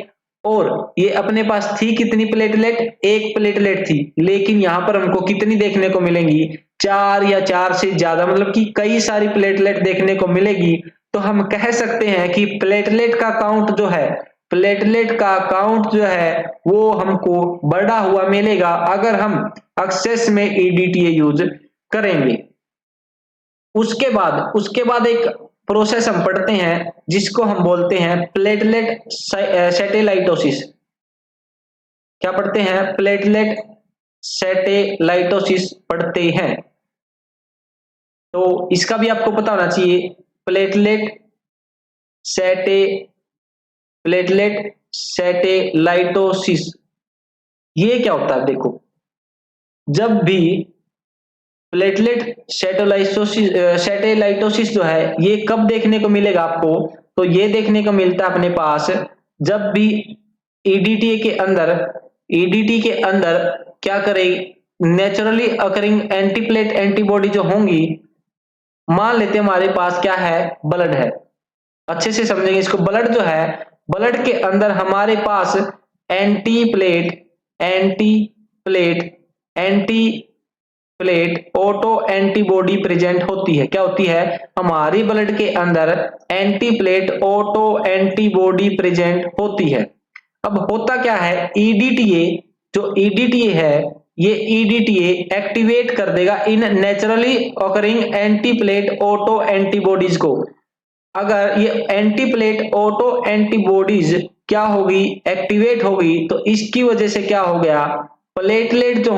और ये अपने पास थी कितनी प्लेटलेट, एक प्लेटलेट थी, लेकिन यहां पर हमको कितनी देखने को मिलेंगी, 4 या 4 से ज्यादा, मतलब कि कई सारी प्लेटलेट देखने को मिलेगी। तो हम कह सकते हैं कि प्लेटलेट का काउंट जो है, प्लेटलेट का काउंट जो है वो हमको बढ़ा हुआ मिलेगा अगर हम एक्सेस में ईडीटीए यूज करेंगे। उसके बाद एक प्रोसेस हम पढ़ते हैं जिसको हम बोलते हैं प्लेटलेट सैटेलाइटोसिस। क्या पढ़ते हैं, प्लेटलेट सैटेलाइटोसिस पढ़ते हैं। तो इसका भी आपको पता होना चाहिए, सैटे प्लेटलेट सैटेलाइटोसिस ये क्या होता है। देखो, जब भी प्लेटलेट सैटेलाइटोसिस जो है ये कब देखने को मिलेगा आपको, तो ये देखने को मिलता है अपने पास जब भी ईडीटी के अंदर क्या करेगी, नेचुरली अकरिंग एंटीप्लेट एंटीबॉडी जो होंगी, मान लेते हैं हमारे पास क्या है, ब्लड है। अच्छे से समझेंगे इसको, ब्लड जो है, ब्लड के अंदर हमारे पास एंटीप्लेट ऑटो एंटीबॉडी प्रेजेंट होती है। क्या होती है, हमारी ब्लड के अंदर एंटीप्लेट ऑटो एंटीबॉडी प्रेजेंट होती है। अब होता क्या है, ईडीटीए जो ईडीटीए है, ये ईडीटीए एक्टिवेट कर देगा इन नेचुरली ऑकरिंग एंटीप्लेट ऑटो एंटीबॉडीज को। अगर ये एंटीप्लेट ऑटो एंटीबॉडीज क्या होगी, एक्टिवेट होगी, तो इसकी वजह से क्या हो गया, प्लेटलेट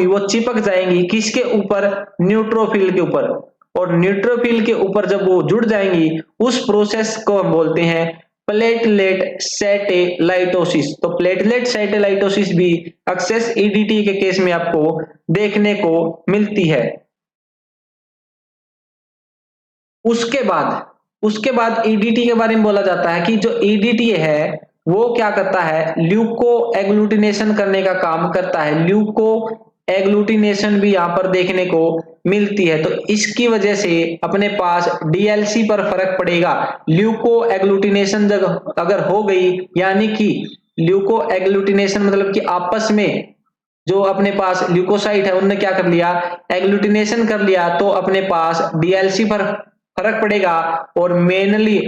वो चिपक जाएंगी किसके ऊपर, न्यूट्रोफिल के ऊपर। और न्यूट्रोफिल के ऊपर जब वो जुड़ जाएंगी, उस प्रोसेस को हम बोलते हैं प्लेटलेट सैटेलाइटोसिस। तो प्लेटलेट सैटेलाइटोसिस भी एक्सेस ईडीटी के केस में आपको देखने को मिलती है। उसके बाद ईडीटी के बारे में बोला जाता है कि जो ईडीटी है वो क्या करता है, ल्यूको एग्लूटिनेशन करने का काम करता है। ल्यूको एग्लूटिनेशन भी यहां पर देखने को मिलती है। तो इसकी वजह से अपने पास डीएलसी पर फर्क पड़ेगा। ल्यूको एग्लूटिनेशन जब अगर हो गई, यानी कि ल्यूको एग्लूटिनेशन मतलब कि आपस में जो अपने पास ल्यूकोसाइट है उनने क्या कर लिया, एग्लूटिनेशन कर लिया, तो अपने पास डीएलसी पर फर्क पड़ेगा और मेनली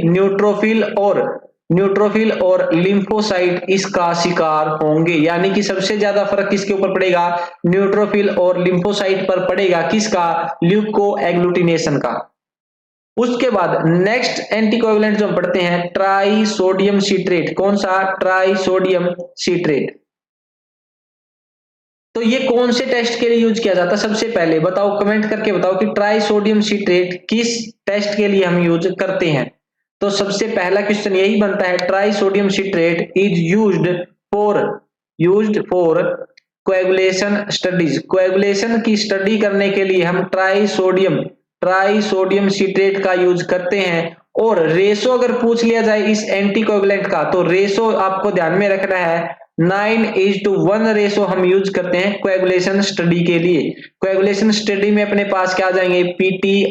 न्यूट्रोफिल और लिम्फोसाइट इसका शिकार होंगे। यानी कि सबसे ज्यादा फर्क किसके ऊपर पड़ेगा, न्यूट्रोफिल और लिम्फोसाइट पर पड़ेगा, किसका, ल्यूको एग्लूटिनेशन का। उसके बाद नेक्स्ट एंटीकोएगुलेंट जो हम पढ़ते हैं, ट्राई सोडियम सिट्रेट। कौन सा, ट्राई सोडियम सिट्रेट। तो ये कौन से टेस्ट के लिए यूज किया जाता है, सबसे पहले बताओ, कमेंट करके बताओ कि ट्राई सोडियम सिट्रेट किस टेस्ट के लिए हम यूज करते हैं। तो सबसे पहला क्वेश्चन यही बनता है, try sodium citrate is used for coagulation studies. Coagulation की स्टडी करने के लिए हम ट्राई सोडियम सिट्रेट का यूज करते हैं। और रेशो अगर पूछ लिया जाए इस एंटीकोएगुलेंट का, तो रेशो आपको ध्यान में रखना है 9:1 रेशो हम यूज करते हैं कोएगुलेशन स्टडी के लिए। कोएगुलेशन स्टडी में अपने पास क्या आ जाएंगे, पीटी,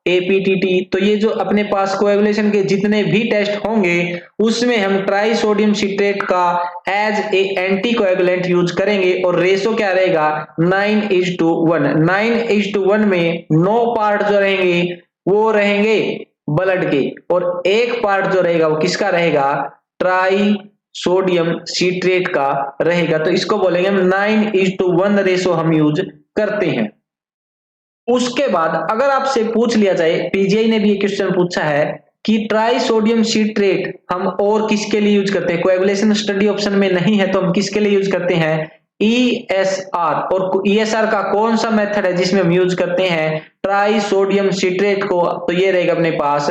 एपीटीटी। तो ये जो अपने पास कोएगुलेशन के जितने भी टेस्ट होंगे उसमें हम ट्राई सोडियम सिट्रेट का एज ए एंटीकोएगुलेंट यूज करेंगे। और रेशो क्या रहेगा, 9:1। 9:1 में 9 पार्ट जो रहेंगे वो रहेंगे ब्लड के, और एक पार्ट जो रहेगा वो किसका रहेगा, ट्राई सोडियम सिट्रेट का रहेगा। तो इसको बोलेंगे हम 9:1 रेशो हम यूज करते हैं। उसके बाद अगर आपसे पूछ लिया जाए, पीजीआई ने भी ये क्वेश्चन पूछा है कि ट्राई सोडियम सिट्रेट हम और किसके लिए यूज करते हैं, कोएगुलेशन स्टडी ऑप्शन में नहीं है तो हम किसके लिए यूज करते हैं, ईएसआर। और ईएसआर का कौन सा मेथड है जिसमें हम यूज करते हैं ट्राई सोडियम सिट्रेट को, तो ये रहेगा अपने पास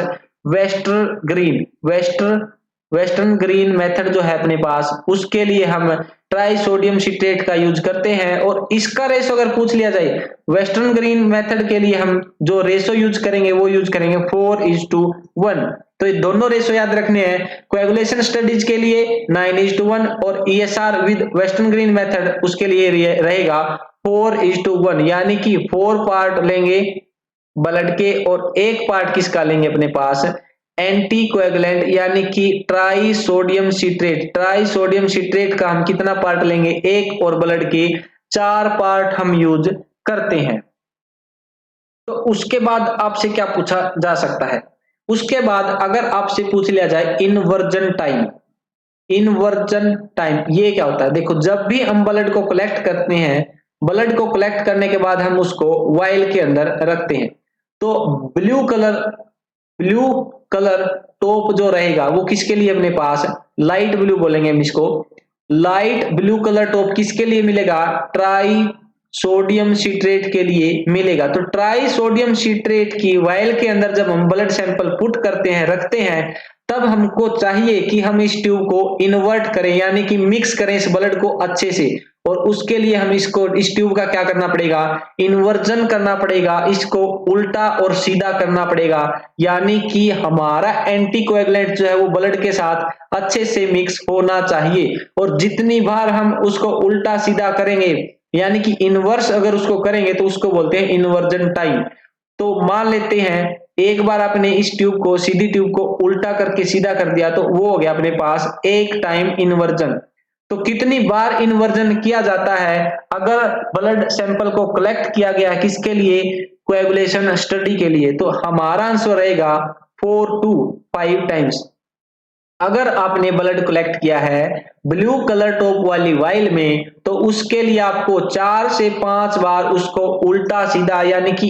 वेस्टर्न ग्रीन मेथड जो है अपने पास, उसके लिए हम ट्राई सोडियम सिट्रेट का यूज करते हैं। और इसका रेशो अगर पूछ लिया जाए, वेस्टर्न ग्रीन मेथड के लिए हम जो रेशो यूज करेंगे वो यूज करेंगे 4:1। तो ये दोनों रेशो याद रखने हैं, कोएगुलेशन स्टडीज के लिए 9:1 और ESR with western green method उसके लिए रहेगा 4:1। यानी कि 4 पार्ट लेंगे ब्लड के और एक पार्ट किसका लेंगे अपने पास, एंटीकोएगुलेंट यानी कि try sodium citrate. Try sodium citrate का हम कितना पार्ट लेंगे, 1 और ब्लड के 4 पार्ट हम यूज करते हैं। तो उसके बाद आपसे क्या पूछा जा सकता है, उसके बाद अगर आपसे पूछ लिया जाए इन्वर्जन टाइम। इन्वर्जन टाइम ये क्या होता है, देखो जब भी हम ब्लड को कलेक्ट करते हैं, ब्लड को कलेक्ट करने के बाद हम उसको वायल के अंदर रखते हैं, तो ब्लू कलर टॉप जो रहेगा वो किसके लिए अपने पास, लाइट ब्लू बोलेंगे हम इसको। लाइट ब्लू कलर टॉप किसके लिए मिलेगा, ट्राई सोडियम सिट्रेट के लिए मिलेगा। तो ट्राई सोडियम सिट्रेट की वायल के अंदर जब हम ब्लड सैंपल पुट करते हैं, रखते हैं, तब हमको चाहिए कि हम इस ट्यूब को इन्वर्ट करें, यानी कि मिक्स करें इस ब्लड को अच्छे से, और उसके लिए हम इसको, इस ट्यूब का क्या करना पड़ेगा, इन्वर्जन करना पड़ेगा, इसको उल्टा और सीधा करना पड़ेगा, यानी कि हमारा एंटीकोएगुलेंट जो है वो ब्लड के साथ अच्छे से मिक्स होना चाहिए। और जितनी बार हम उसको उल्टा सीधा करेंगे, यानी कि इनवर्स अगर उसको करेंगे, तो उसको बोलते हैं इन्वर्जन टाइम। तो मान लेते हैं एक बार आपने इस ट्यूब को, सीधी ट्यूब को उल्टा करके सीधा कर दिया, तो वो हो गया अपने पास एक टाइम इन्वर्जन। तो कितनी बार इन्वर्जन किया जाता है, अगर ब्लड सैंपल को कलेक्ट किया गया किसके लिए, कोएगुलेशन स्टडी के लिए, तो हमारा आंसर रहेगा 4 to 5 टाइम्स। अगर आपने ब्लड कलेक्ट किया है ब्लू कलर टॉप वाली वाइल में, तो उसके लिए आपको 4 से 5 बार उसको उल्टा सीधा, यानी कि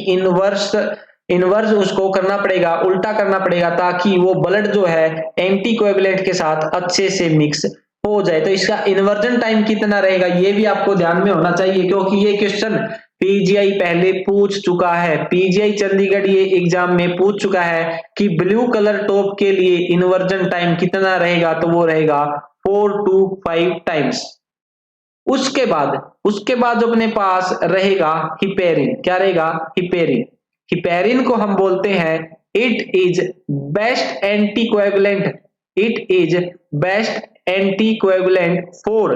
इनवर्स उसको करना पड़ेगा, उल्टा करना पड़ेगा, ताकि वो ब्लड जो है एंटीकोएगुलेंट के साथ अच्छे से मिक्स हो जाए। तो इसका इन्वर्जन टाइम कितना रहेगा ये भी आपको ध्यान में होना चाहिए, क्योंकि ये क्वेश्चन पीजीआई पहले पूछ चुका है। पीजीआई चंडीगढ़ ये एग्जाम में पूछ चुका है कि ब्लू कलर टॉप के लिए इन्वर्जन टाइम कितना रहेगा, तो वो रहेगा 4 to 5 टाइम्स। उसके बाद जो अपने पास रहेगा हिपेरिन, क्या रहेगा, हिपेरिन। हिपेरिन को हम बोलते हैं it is best anticoagulant, it is best anticoagulant for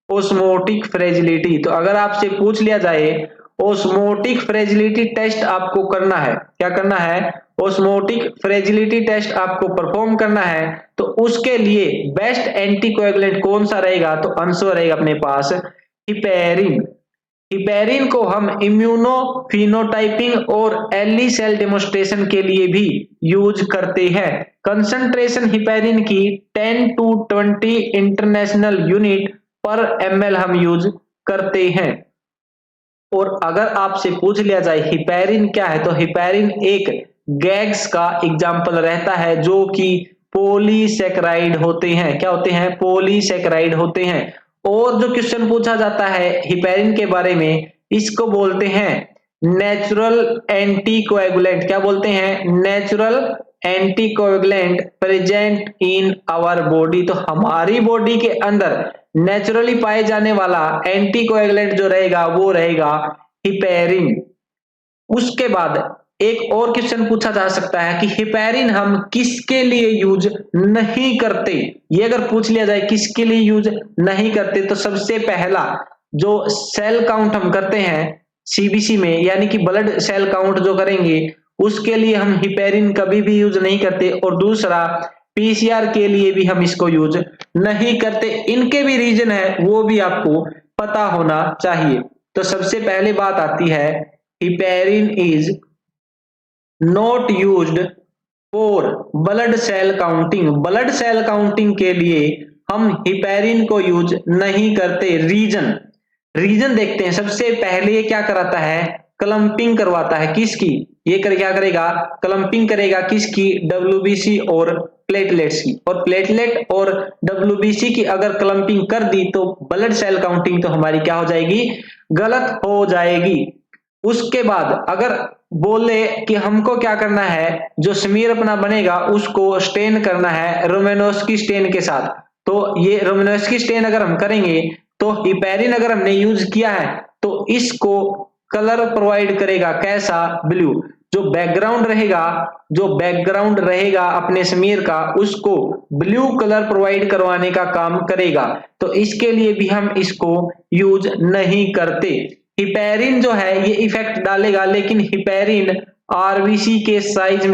osmotic fragility. तो अगर आपसे पूछ लिया जाए ओस्मोटिक फ्रेजिलिटी टेस्ट आपको करना है, क्या करना है, ओस्मोटिक फ्रेजिलिटी टेस्ट आपको परफॉर्म करना है, तो उसके लिए बेस्ट एंटीकोएगुलेंट कौन सा रहेगा, तो आंसर रहेगा अपने पास हिपेरिन। हिपेरिन को हम इम्यूनो फिनोटाइपिंग और एली सेल डेमोस्ट्रेशन के लिए भी यूज करते हैं। कंसंट्रेशन हिपेरिन की 10 to 20 इंटरनेशनल यूनिट पर ml हम यूज करते हैं। और अगर आपसे पूछ लिया जाए हिपेरिन क्या है, तो हिपेरिन एक गैग्स का एग्जाम्पल रहता है, जो कि पॉलीसेकेराइड होते हैं। क्या होते हैं, पॉलीसेकेराइड होते हैं। और जो क्वेश्चन पूछा जाता है हिपेरिन के बारे में, इसको बोलते हैं नेचुरल एंटीकोएगुलेंट। क्या बोलते हैं, natural anticoagulant present in our body. तो हमारी बॉडी के अंदर नेचुरली पाए जाने वाला एंटीकोएगुलेंट जो रहेगा वो रहेगा हिपेरिन। उसके बाद एक और क्वेश्चन पूछा जा सकता है कि हिपेरिन हम किसके लिए यूज नहीं करते। ये अगर पूछ लिया जाए किसके लिए यूज नहीं करते, तो सबसे पहला जो सेल काउंट हम करते हैं सीबीसी में, यानी कि ब्लड सेल काउंट जो करेंगे, उसके लिए हम हिपेरिन कभी भी यूज नहीं करते। और दूसरा पीसीआर के लिए भी हम इसको यूज नहीं करते। इनके भी रीजन है, वो भी आपको पता होना चाहिए। तो सबसे पहले बात आती है heparin is not used for blood cell counting. Blood cell counting के लिए हम हिपेरिन को यूज नहीं करते। रीजन देखते हैं। सबसे पहले ये क्या कराता है, क्लंपिंग करवाता है। किसकी, ये क्या करेगा, क्लंपिंग करेगा किसकी, डब्ल्यूबीसी और प्लेटलेट्स की। और प्लेटलेट और डब्ल्यूबीसी की अगर क्लंपिंग कर दी, तो ब्लड सेल काउंटिंग तो हमारी क्या हो जाएगी, गलत हो जाएगी। उसके बाद अगर बोले कि हमको क्या करना है, जो स्मीयर अपना बनेगा उसको स्टेन करना है रोमेनोस्की स्टेन के साथ, तो ये रोमेनोस्की स्टेन अगर हम करेंगे, तो हिपेरिन अगर हमने यूज किया है, तो इसको कलर प्रोवाइड करेगा कैसा, ब्लू। जो बैकग्राउंड रहेगा अपने स्मीयर का, उसको ब्लू कलर प्रोवाइड करवाने का काम करेगा। तो इसके लिए भी हम इसको यूज नहीं करते। हिपेरिन जो है ये इफेक्ट डालेगा, लेकिन हिपेरिन आरबीसी के साइज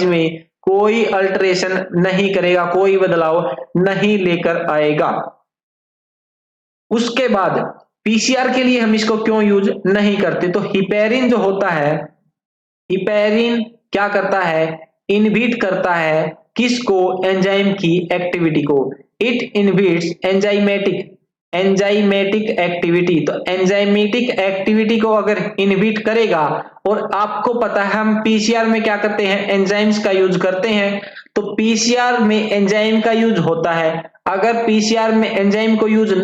में कोई अल्टरेशन नहीं करेगा, कोई बदलाव नहीं लेकर आएगा। उसके बाद पीसीआर के लिए हम इसको क्यों यूज नहीं करते, तो हिपेरिन जो होता है, हिपेरिन क्या करता है, इनहिबिट करता है किसको, एंजाइम की एक्टिविटी को। It inhibits enzymatic activity. तो एंजाइमेटिक एक्टिविटी को अगर इनहिबिट करेगा, और आपको पता है हम पीसीआर में क्या करते हैं, एंजाइम्स का यूज करते हैं, तो पीसीआर में एंजाइम का यूज होता है। अगर पीसीआर में एंजाइम को यूज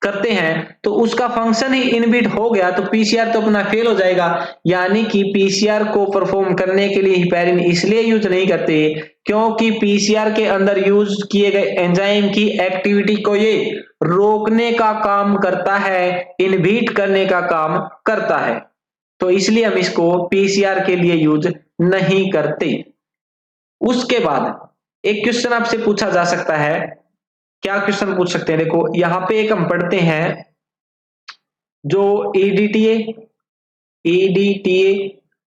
करते हैं तो उसका फंक्शन ही इनहिबिट हो गया, तो पीसीआर तो अपना फेल हो जाएगा। यानी कि पीसीआर को परफॉर्म करने के लिए हिपेरिन इसलिए यूज नहीं करते क्योंकि पीसीआर के अंदर यूज किए गए एंजाइम की एक्टिविटी को ये रोकने का काम करता है, इनहिबिट करने का काम करता है। तो इसलिए हम इसको पीसीआर के लिए यूज नहीं करते। उसके बाद एक क्वेश्चन आपसे पूछा जा सकता है, क्या क्वेश्चन पूछ सकते हैं, देखो यहां पे एक हम पढ़ते हैं जो ईडीटीए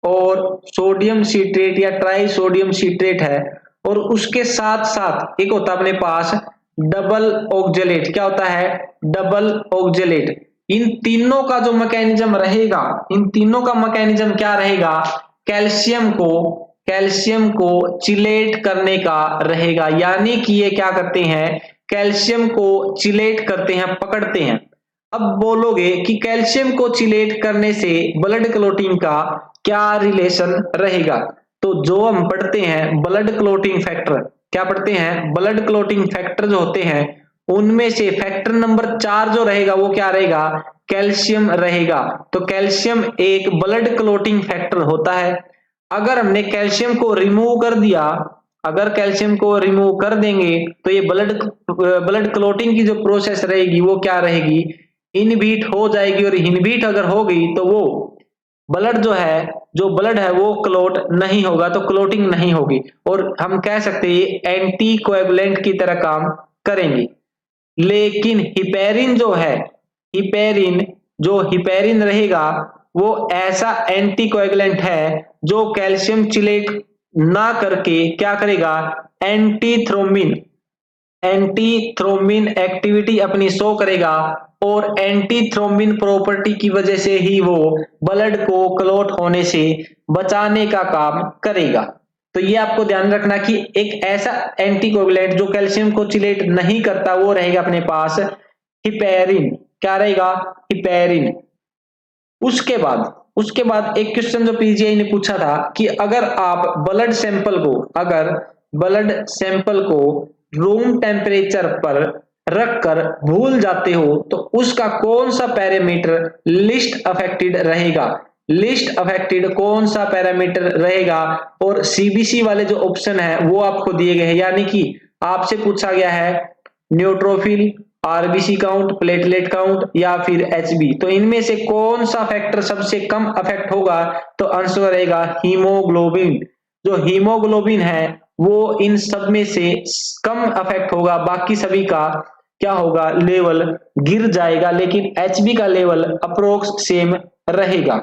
और सोडियम सिट्रेट या ट्राई सोडियम सिट्रेट है, और उसके साथ साथ एक होता है अपने पास डबल ऑक्जेलेट। क्या होता है, डबल ऑक्जेलेट। इन तीनों का जो मैकेनिज्म रहेगा, इन तीनों का मैकेनिज्म क्या रहेगा, कैल्शियम को चिलेट करने का रहेगा। यानी कि ये क्या करते हैं, कैल्शियम को चिलेट करते हैं, पकड़ते हैं। अब बोलोगे कि कैल्शियम को चिलेट करने से ब्लड क्लोटिंग का क्या रिलेशन रहेगा, तो जो हम पढ़ते हैं ब्लड क्लोटिंग फैक्टर, क्या पढ़ते हैं, ब्लड क्लोटिंग फैक्टर जो होते हैं उनमें से फैक्टर नंबर 4 जो रहेगा वो क्या रहेगा, कैल्शियम रहेगा। तो कैल्शियम एक ब्लड क्लोटिंग फैक्टर होता है। अगर हमने कैल्शियम को रिमूव कर दिया, अगर कैल्शियम को रिमूव कर देंगे तो ये ब्लड क्लोटिंग की जो प्रोसेस रहेगी वो क्या रहेगी, इनहिबिट हो जाएगी। और इनहिबिट अगर हो गई तो वो ब्लड ब्लड है वो क्लोट नहीं होगा, तो क्लोटिंग नहीं होगी, और हम कह सकते हैं एंटी कोएगुलेंट की तरह काम करेंगे। लेकिन हिपेरिन हिपेरिन रहेगा वो ऐसा एंटीकोएगुलेंट है जो कैल्शियम चिलेट ना करके क्या करेगा, एंटीथ्रोम्बिन एक्टिविटी अपनी शो करेगा, और एंटीथ्रोम्बिन प्रॉपर्टी की वजह से ही वो ब्लड को क्लॉट होने से बचाने का काम करेगा। तो ये आपको ध्यान रखना कि एक ऐसा एंटीकोएगुलेंट जो कैल्शियम को चिलेट नहीं करता वो रहेगा अपने पास हिपेरिन। क्या रहेगा, हिपेरिन। उसके बाद एक क्वेश्चन जो पीजीआई ने पूछा था कि अगर आप ब्लड सैंपल को रूम टेम्परेचर पर रखकर भूल जाते हो तो उसका कौन सा पैरामीटर लिस्ट अफेक्टेड रहेगा, लिस्ट अफेक्टेड कौन सा पैरामीटर रहेगा। और सीबीसी वाले जो ऑप्शन है वो आपको दिए गए हैं, यानी कि आपसे पूछा गया है neutrophil, RBC count, platelet count या फिर एचबी। तो इनमें से कौन सा फैक्टर सबसे कम अफेक्ट होगा, तो आंसर रहेगा हीमोग्लोबिन। जो हीमोग्लोबिन है वो इन सब में से कम अफेक्ट होगा, बाकी सभी का क्या होगा, लेवल गिर जाएगा, लेकिन एचबी का लेवल अप्रोक्स सेम रहेगा।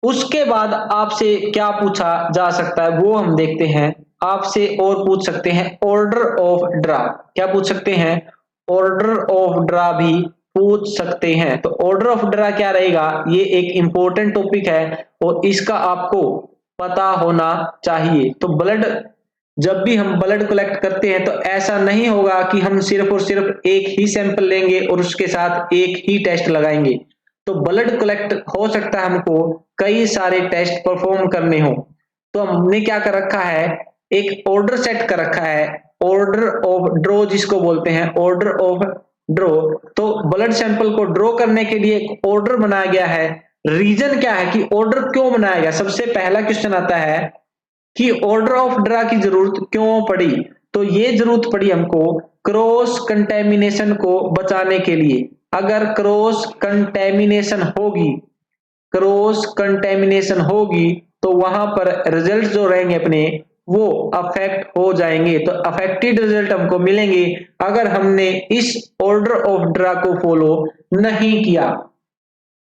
उसके बाद आपसे क्या पूछा जा सकता है वो हम देखते हैं। आपसे और पूछ सकते हैं ऑर्डर ऑफ ड्रा, क्या पूछ सकते हैं, ऑर्डर ऑफ ड्रा भी पूछ सकते हैं। तो ऑर्डर ऑफ ड्रा क्या रहेगा, ये एक इंपॉर्टेंट टॉपिक है और इसका आपको पता होना चाहिए। तो जब भी हम ब्लड कलेक्ट करते हैं तो ऐसा नहीं होगा कि हम सिर्फ और सिर्फ एक ही सैंपल लेंगे और उसके साथ एक ही टेस्ट लगाएंगे। तो ब्लड कलेक्ट हो सकता है हमको कई सारे टेस्ट परफॉर्म करने हो, तो हमने क्या कर रखा है, एक ऑर्डर सेट कर रखा है, ऑर्डर ऑफ ड्रॉ जिसको बोलते हैं, ऑर्डर ऑफ ड्रॉ। तो ब्लड सैंपल को ड्रॉ करने के लिए एक ऑर्डर बनाया गया है। रीजन क्या है कि ऑर्डर क्यों बनाया गया, सबसे पहला क्वेश्चन आता है कि ऑर्डर ऑफ ड्रा की जरूरत क्यों पड़ी। तो ये जरूरत पड़ी हमको क्रॉस कंटेमिनेशन को बचाने के लिए। अगर क्रॉस कंटेमिनेशन होगी तो वहां पर रिजल्ट जो रहेंगे अपने वो अफेक्ट हो जाएंगे। तो अफेक्टेड रिजल्ट हमको मिलेंगे अगर हमने इस ऑर्डर ऑफ ड्रा को फॉलो नहीं किया।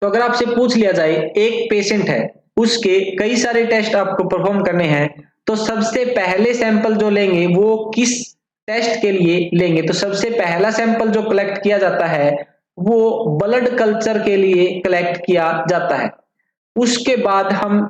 तो अगर आपसे पूछ लिया जाए एक पेशेंट है, उसके कई सारे टेस्ट आपको परफॉर्म करने हैं, तो सबसे पहले सैंपल जो लेंगे वो किस टेस्ट के लिए लेंगे? तो सबसे पहला सैंपल जो कलेक्ट किया जाता है वो ब्लड कल्चर के लिए कलेक्ट किया जाता है। उसके बाद हम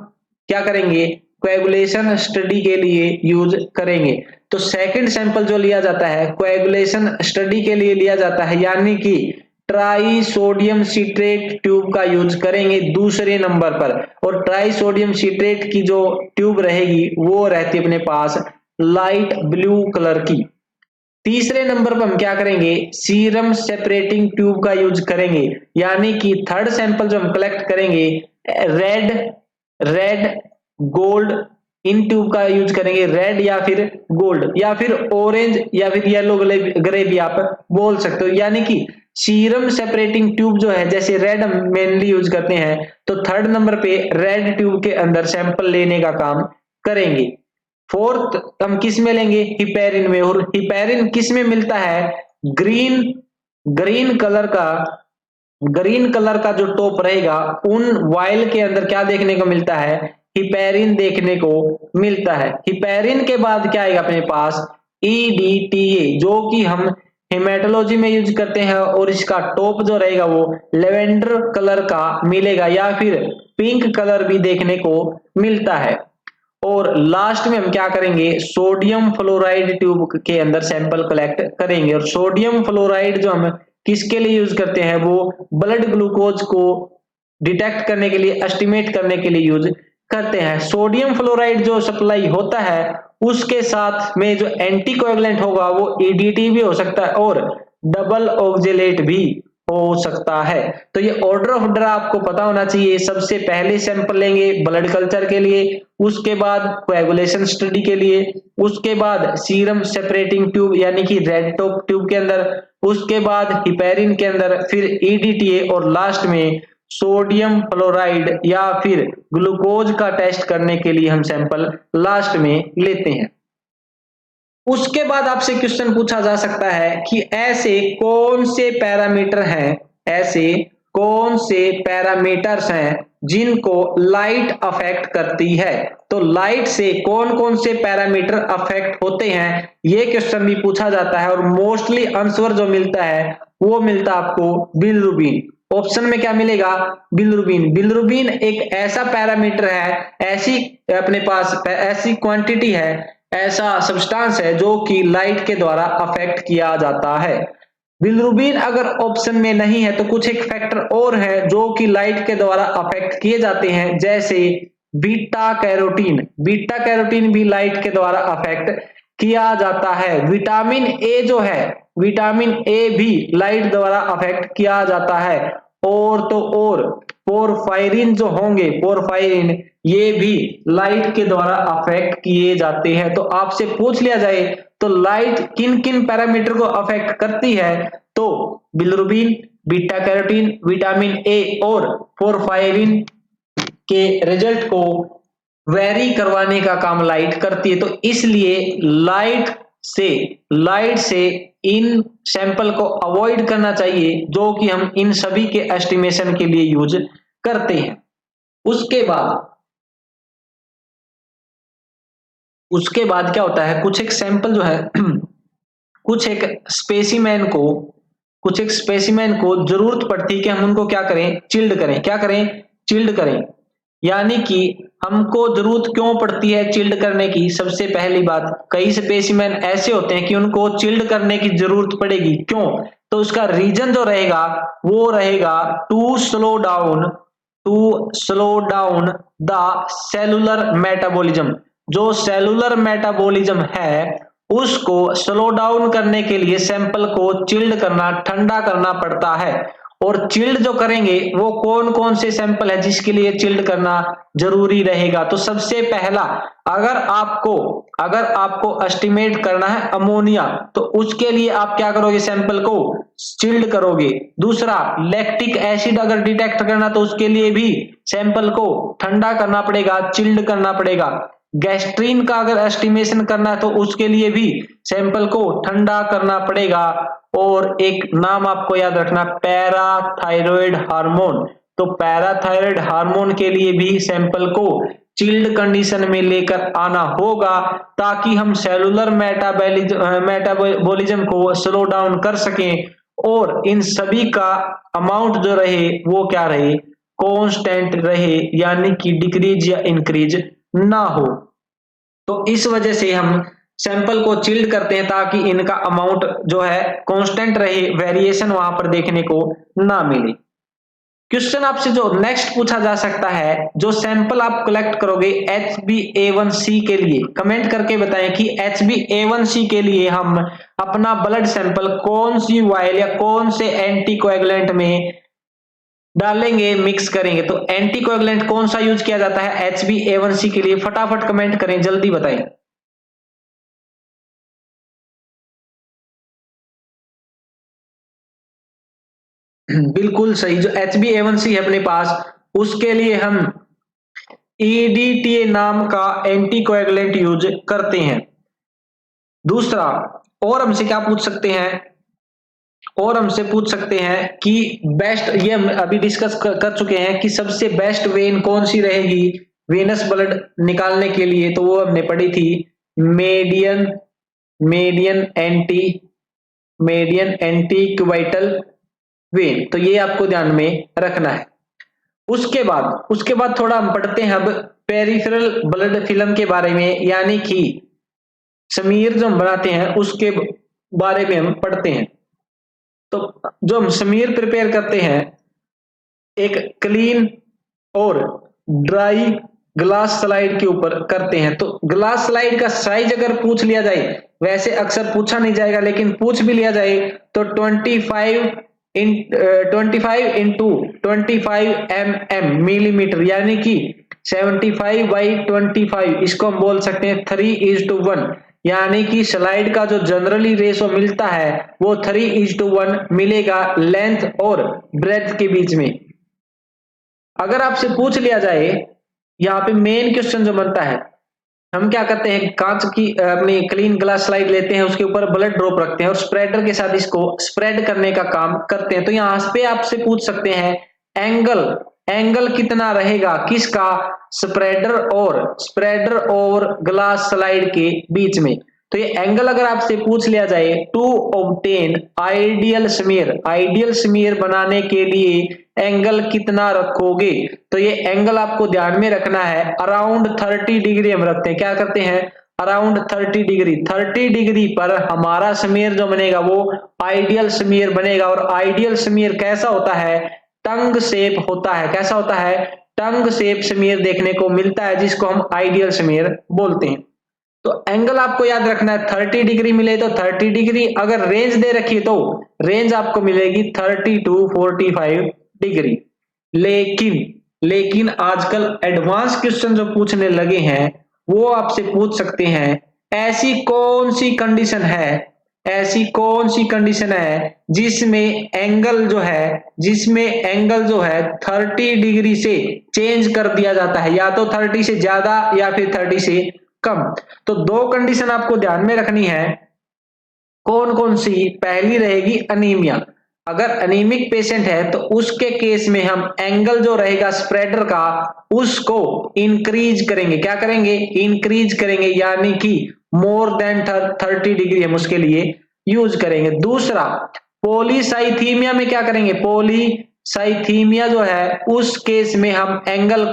क्या करेंगे? कोएगुलेशन स्टडी के लिए यूज करेंगे। तो सेकंड सैंपल जो लिया जाता है कोएगुलेशन स्टडी के लिए लिया जाता है, यानी कि ट्राई सोडियम सिट्रेट ट्यूब का यूज करेंगे दूसरे नंबर पर। और ट्राई सोडियम सिट्रेट की जो ट्यूब रहेगी वो रहती है अपने पास लाइट ब्लू कलर की। तीसरे नंबर पर हम क्या करेंगे? सीरम सेपरेटिंग ट्यूब का यूज करेंगे, यानी कि थर्ड सैंपल जो हम कलेक्ट करेंगे रेड गोल्ड इन ट्यूब का यूज करेंगे, रेड या फिर गोल्ड या फिर ऑरेंज या फिर येलो ग्रे भी आप बोल सकते हो। यानी कि सीरम सेपरेटिंग ट्यूब जो है, जैसे रेड हम मेनली यूज करते हैं, तो थर्ड नंबर पे रेड ट्यूब के अंदर सैंपल लेने का काम करेंगे। फोर्थ हम किस में लेंगे? हिपेरिन में। और हिपेरिन किस में मिलता है? ग्रीन ग्रीन कलर का जो टॉप रहेगा उन वायल के अंदर क्या देखने को मिलता है? हिपेरिन देखने को मिलता है। हिपेरिन के बाद क्या आएगा अपने पास? EDTA, जो कि हम हेमेटोलॉजी में यूज करते हैं, और इसका टॉप जो रहेगा वो लेवेंडर कलर का मिलेगा या फिर पिंक कलर भी देखने को मिलता है। और लास्ट में हम क्या करेंगे? सोडियम फ्लोराइड ट्यूब के अंदर सैंपल कलेक्ट करेंगे। और सोडियम फ्लोराइड जो हम किसके लिए यूज करते हैं? वो ब्लड ग्लूकोज को डिटेक्ट करने के लिए, एस्टिमेट करने के लिए यूज करते हैं। सोडियम फ्लोराइड जो सप्लाई होता है उसके साथ में जो एंटीकोएगुलेंट होगा वो EDT भी हो सकता है और डबल ऑक्जेलेट भी हो सकता है। तो ये ऑर्डर ऑफ ड्रा आपको पता होना चाहिए। सबसे पहले सैंपल लेंगे ब्लड कल्चर के लिए, उसके बाद कोएगुलेशन स्टडी के लिए, उसके बाद सीरम सेपरेटिंग ट्यूब यानी कि रेड टॉप ट्यूब के अंदर, उसके बाद हिपेरिन के अंदर, फिर EDTA और लास्ट में सोडियम फ्लोराइड या फिर ग्लूकोज का टेस्ट करने के लिए हम सैंपल लास्ट में लेते हैं। उसके बाद आपसे क्वेश्चन पूछा जा सकता है कि ऐसे कौन से पैरामीटर्स हैं जिनको लाइट अफेक्ट करती है? तो लाइट से कौन कौन से पैरामीटर अफेक्ट होते हैं, ये क्वेश्चन भी पूछा जाता है। और मोस्टली आंसर जो मिलता है वो मिलता है आपको बिलिरुबिन। ऑप्शन में क्या मिलेगा? बिलिरुबिन। बिलिरुबिन एक ऐसा पैरामीटर है, ऐसी अपने पास ऐसी क्वांटिटी है, ऐसा सब्सटेंस है जो कि लाइट के द्वारा अफेक्ट किया जाता है। बिलिरुबिन अगर ऑप्शन में नहीं है तो कुछ एक फैक्टर और है जो कि लाइट के द्वारा अफेक्ट किए जाते हैं, जैसे बीटा कैरोटीन भी लाइट के द्वारा अफेक्ट किया जाता है। विटामिन ए जो है, विटामिन ए भी लाइट द्वारा अफेक्ट किया जाता है। और तो और पोरफायरिन जो होंगे, पोरफायरिन ये भी लाइट के द्वारा अफेक्ट किए जाते हैं। तो आपसे पूछ लिया जाए तो लाइट किन किन पैरामीटर को अफेक्ट करती है, तो bilirubin, beta carotene, vitamin A और पोरफायरिन के रिजल्ट को वेरी करवाने का काम लाइट करती है। तो इसलिए लाइट से इन सैंपल को अवॉइड करना चाहिए जो कि हम इन सभी के एस्टिमेशन के लिए यूज करते हैं। उसके बाद क्या होता है? कुछ एक सैंपल जो है कुछ एक स्पेसिमेन को जरूरत पड़ती है कि हम उनको क्या करें? चिल्ड करें। यानी कि हमको जरूरत क्यों पड़ती है चिल्ड करने की? सबसे पहली बात, कई स्पेसिमेन ऐसे होते हैं कि उनको चिल्ड करने की जरूरत पड़ेगी। क्यों? तो उसका रीजन जो रहेगा वो रहेगा to slow down the cellular metabolism. जो सेलुलर मेटाबॉलिज्म है उसको स्लो डाउन करने के लिए सैंपल को चिल्ड करना, ठंडा करना पड़ता है। और चिल्ड जो करेंगे वो कौन कौन से सैंपल है जिसके लिए चिल्ड करना जरूरी रहेगा? तो सबसे पहला, अगर आपको एस्टिमेट करना है अमोनिया, तो उसके लिए आप क्या करोगे? सैंपल को चिल्ड करोगे। दूसरा, लैक्टिक एसिड अगर डिटेक्ट करना तो उसके लिए भी सैंपल को ठंडा करना पड़ेगा, चिल्ड करना पड़ेगा। गैस्ट्रीन का अगर एस्टिमेशन करना है तो उसके लिए भी सैंपल को ठंडा करना पड़ेगा। और एक नाम आपको याद रखना, पैराथायरॉयड हार्मोन। तो पैराथायरॉयड हार्मोन के लिए भी सैंपल को चिल्ड कंडीशन में लेकर आना होगा ताकि हम सेलुलर मेटाबॉलिज्म को स्लो डाउन कर सकें और इन सभी का अमाउंट जो रहे वो क्या रहे, कांस्टेंट रहे, यानी कि डिक्रीज या इंक्रीज ना हो। तो इस वजह से हम सैंपल को चिल्ड करते हैं ताकि इनका अमाउंट जो है कांस्टेंट रहे, वेरिएशन वहां पर देखने को ना मिले। क्वेश्चन आपसे जो नेक्स्ट पूछा जा सकता है, जो सैंपल आप कलेक्ट करोगे HbA1c के लिए, कमेंट करके बताएं कि HbA1c के लिए हम अपना ब्लड सैंपल कौन सी वायल या कौन से एंटीकोएगुलेंट में डालेंगे, मिक्स करेंगे। तो एंटीकोएगुलेंट कौन सा यूज किया जाता है HbA1c के लिए, फटाफट कमेंट करें, जल्दी बताएं। बिल्कुल सही, जो HbA1c है अपने पास, उसके लिए हम EDTA नाम का एंटीकोएगुलेंट यूज करते हैं। दूसरा, और हमसे क्या पूछ सकते हैं, और हमसे पूछ सकते हैं कि बेस्ट, ये हम अभी डिस्कस कर चुके हैं कि सबसे बेस्ट वेन कौन सी रहेगी वेनस ब्लड निकालने के लिए, तो वो हमने पढ़ी थी मेडियन एंटी क्यूबाइटल वेन। तो ये आपको ध्यान में रखना है। उसके बाद थोड़ा हम पढ़ते हैं अब पेरिफेरल ब्लड फिल्म के बारे में, यानी कि समीर जो हम बनाते हैं उसके बारे में हम पढ़ते हैं। तो जो हम समीर प्रिपेयर करते हैं, एक क्लीन और ड्राई ग्लास स्लाइड के ऊपर करते हैं। तो ग्लास स्लाइड का साइज अगर पूछ लिया जाए, वैसे अक्सर पूछा नहीं जाएगा लेकिन पूछ भी लिया जाए, तो 25 इंटू 25 मिलीमीटर, यानी कि 75/25, इसको हम बोल सकते हैं 3:1, यानी कि स्लाइड का जो जनरली रेशो मिलता है वो 3:1 मिलेगा लेंथ और ब्रेथ के बीच में। अगर आपसे पूछ लिया जाए, यहाँ पे मेन क्वेश्चन जो बनता है, हम क्या करते हैं, कांच की अपनी क्लीन ग्लास स्लाइड लेते हैं, उसके ऊपर ब्लड ड्रॉप रखते हैं और स्प्रेडर के साथ इसको स्प्रेड करने का काम करते हैं। तो यहाँ पे आपसे पूछ सकते हैं एंगल कितना रहेगा किसका, स्प्रेडर और ग्लास स्लाइड के बीच में। तो ये एंगल अगर आपसे पूछ लिया जाए, टू ऑब्टेन आइडियल स्मीयर बनाने के लिए एंगल कितना रखोगे, तो ये एंगल आपको ध्यान में रखना है, अराउंड 30 डिग्री हम रखते हैं। क्या करते हैं, अराउंड 30 डिग्री पर हमारा स्मीयर जो बनेगा वो आइडियल स्मीयर बनेगा। और आइडियल स्मीयर कैसा होता है, टंग शेप होता है। कैसा होता है, टंग शेप स्मीयर देखने को मिलता है, जिसको हम आइडियल स्मीयर बोलते हैं। तो एंगल आपको याद रखना है, 30 डिग्री मिले तो 30 डिग्री, अगर रेंज दे रखी तो रेंज आपको मिलेगी 30 to 45 डिग्री। लेकिन आजकल एडवांस क्वेश्चन जो पूछने लगे हैं वो आपसे पूछ सकते हैं, ऐसी कौन सी कंडीशन है जिसमें एंगल जो है 30 डिग्री से चेंज कर दिया जाता है, या तो 30 से ज्यादा या फिर 30 से कम। तो दो कंडीशन आपको ध्यान में रखनी है, कौन कौन सी, पहली रहेगी अनीमिया। अगर अनीमिक पेशेंट है तो उसके केस में हम एंगल जो रहेगा स्प्रेडर का उसको इंक्रीज करेंगे। क्या करेंगे, इंक्रीज करेंगे, यानी कि मोर देन 30 डिग्री हम उसके लिए यूज करेंगे। दूसरा, पॉलीसाइथीमिया में क्या करेंगे, पॉलीसाइथीमिया जो है उस केस में हम एंगल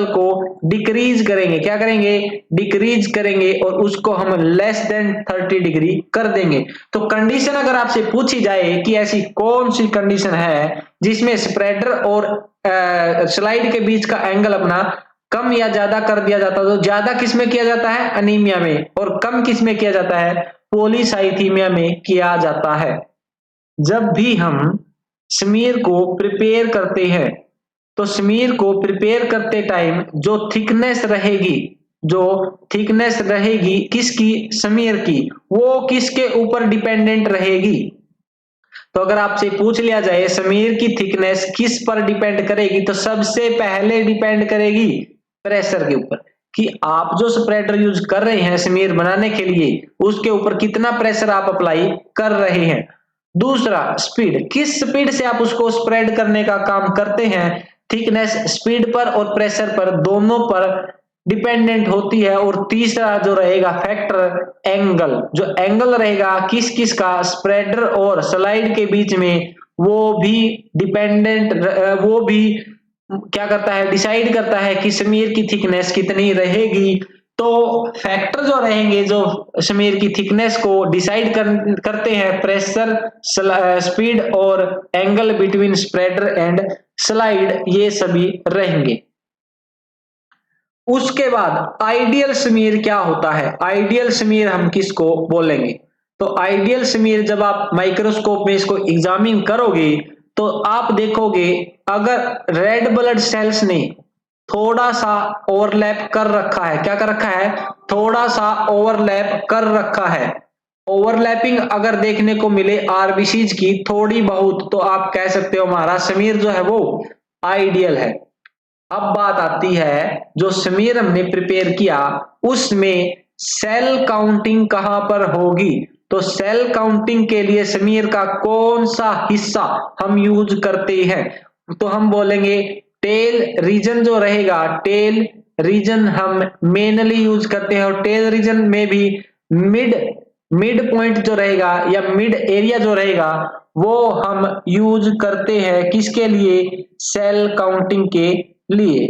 को डिक्रीज करेंगे। क्या करेंगे, डिक्रीज करेंगे, और उसको हम लेस देन 30 डिग्री कर देंगे। तो कंडीशन अगर आपसे पूछी जाए कि ऐसी कौन सी कंडीशन है जिसमें स्प्रेडर और स्लाइड के बीच का एंगल अपना कम या ज्यादा कर दिया जाता है, तो ज्यादा किस में किया जाता है, अनीमिया में, और कम किस में किया जाता है, पॉलीसाइथीमिया में किया जाता है। जब भी हम स्मीयर को प्रिपेयर करते हैं तो स्मीयर को प्रिपेयर करते टाइम जो थिकनेस रहेगी किसकी, स्मीयर की, वो किसके ऊपर डिपेंडेंट रहेगी। तो अगर आपसे पूछ लिया जाए स्मीयर की थिकनेस किस पर डिपेंड करेगी, तो सबसे पहले डिपेंड करेगी प्रेशर के ऊपर, कि आप जो स्प्रेडर यूज कर रहे हैं स्मीयर बनाने के लिए उसके ऊपर कितना प्रेशर आप अप्लाई कर रहे हैं। दूसरा, स्पीड, किस स्पीड से आप उसको स्प्रेड करने का काम करते हैं, थिकनेस स्पीड पर और प्रेशर पर दोनों पर डिपेंडेंट होती है। और तीसरा जो रहेगा फैक्टर एंगल, जो एंगल रहेगा किस किस का, स्प्रेडर और स्लाइड के बीच में, वो भी डिपेंडेंट, वो भी क्या करता है, डिसाइड करता है कि समीर की थिकनेस कितनी रहेगी। तो फैक्टर जो रहेंगे जो समीर की थिकनेस को डिसाइड करते हैं, प्रेशर, स्पीड और angle between spreader and slide, ये सभी रहेंगे। उसके बाद आइडियल समीर क्या होता है, आइडियल समीर हम किसको बोलेंगे? तो आइडियल समीर जब आप माइक्रोस्कोप में इसको एग्जामिन करोगे तो आप देखोगे अगर रेड ब्लड सेल्स ने थोड़ा सा ओवरलैप कर रखा है, क्या कर रखा है, थोड़ा सा ओवरलैप कर रखा है, ओवरलैपिंग अगर देखने को मिले आरबीसीज की थोड़ी बहुत, तो आप कह सकते हो हमारा समीर जो है वो आइडियल है। अब बात आती है जो समीर हमने प्रिपेयर किया उसमें सेल काउंटिंग कहां पर होगी? तो सेल काउंटिंग के लिए समीर का कौन सा हिस्सा हम यूज करते हैं? तो हम बोलेंगे टेल रीजन जो रहेगा, टेल रीजन हम मेनली यूज करते हैं। और टेल रीजन में भी मिड पॉइंट जो रहेगा या मिड एरिया जो रहेगा वो हम यूज करते हैं किसके लिए? सेल काउंटिंग के लिए।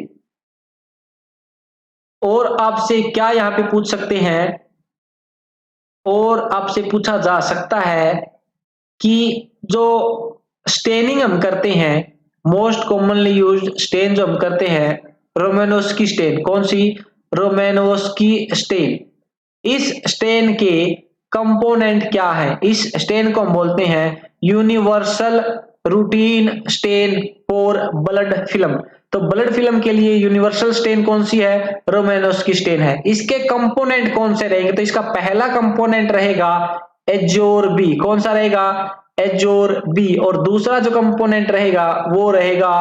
और आपसे क्या यहां पे पूछ सकते हैं, और आपसे पूछा जा सकता है कि जो स्टेनिंग हम करते हैं, मोस्ट कॉमनली यूज्ड स्टेन जो हम करते हैं, रोमानोव्स्की स्टेन, कौन सी? Romanowsky stain. इस स्टेन के कंपोनेंट क्या है? इस स्टेन को हम बोलते हैं universal routine stain for blood film. तो ब्लड फिल्म के लिए यूनिवर्सल स्टेन कौन सी है? रोमानोव्स्की स्टेन है। इसके कंपोनेंट कौन से रहेंगे? तो इसका पहला कंपोनेंट रहेगा एजोर बी, कौन सा रहेगा? Azure B. और दूसरा जो कंपोनेंट रहेगा वो रहेगा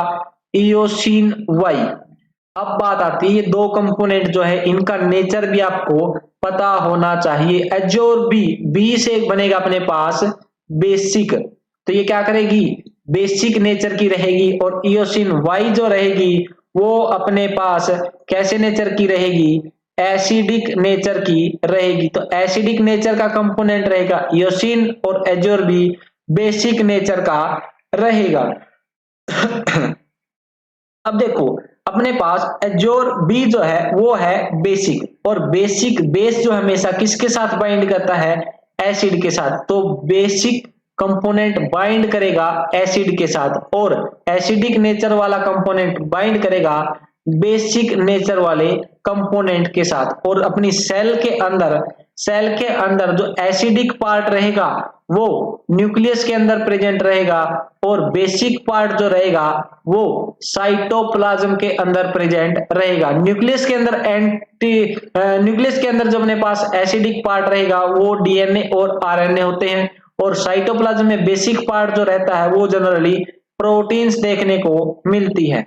इयोसिन वाई। अब बात आती है ये दो कंपोनेंट जो है इनका नेचर भी आपको पता होना चाहिए। एजोर बी, बी से बनेगा अपने पास बेसिक, तो ये क्या करेगी? बेसिक नेचर की रहेगी। और इयोसिन वाई जो रहेगी वो अपने पास कैसे नेचर की रहेगी? एसिडिक नेचर की रहेगी। तो एसिडिक नेचर का कंपोनेंट रहेगा इयोसिन और एजोर बी बेसिक नेचर का रहेगा। अब देखो अपने पास एजोर बी जो है वो है बेसिक, और बेसिक बेस जो हमेशा किसके साथ बाइंड करता है? एसिड के साथ। तो बेसिक कंपोनेंट बाइंड करेगा एसिड के साथ, और एसिडिक नेचर वाला कंपोनेंट बाइंड करेगा बेसिक नेचर वाले कंपोनेंट के साथ। और अपनी सेल के अंदर जो एसिडिक पार्ट रहेगा वो न्यूक्लियस के अंदर प्रेजेंट रहेगा, और बेसिक पार्ट जो रहेगा वो साइटोप्लाज्म के अंदर प्रेजेंट रहेगा। न्यूक्लियस के अंदर जो अपने पास एसिडिक पार्ट रहेगा वो डीएनए और आरएनए होते हैं, और साइटोप्लाज्म में बेसिक पार्ट जो रहता है वो जनरली प्रोटीन्स देखने को मिलती है।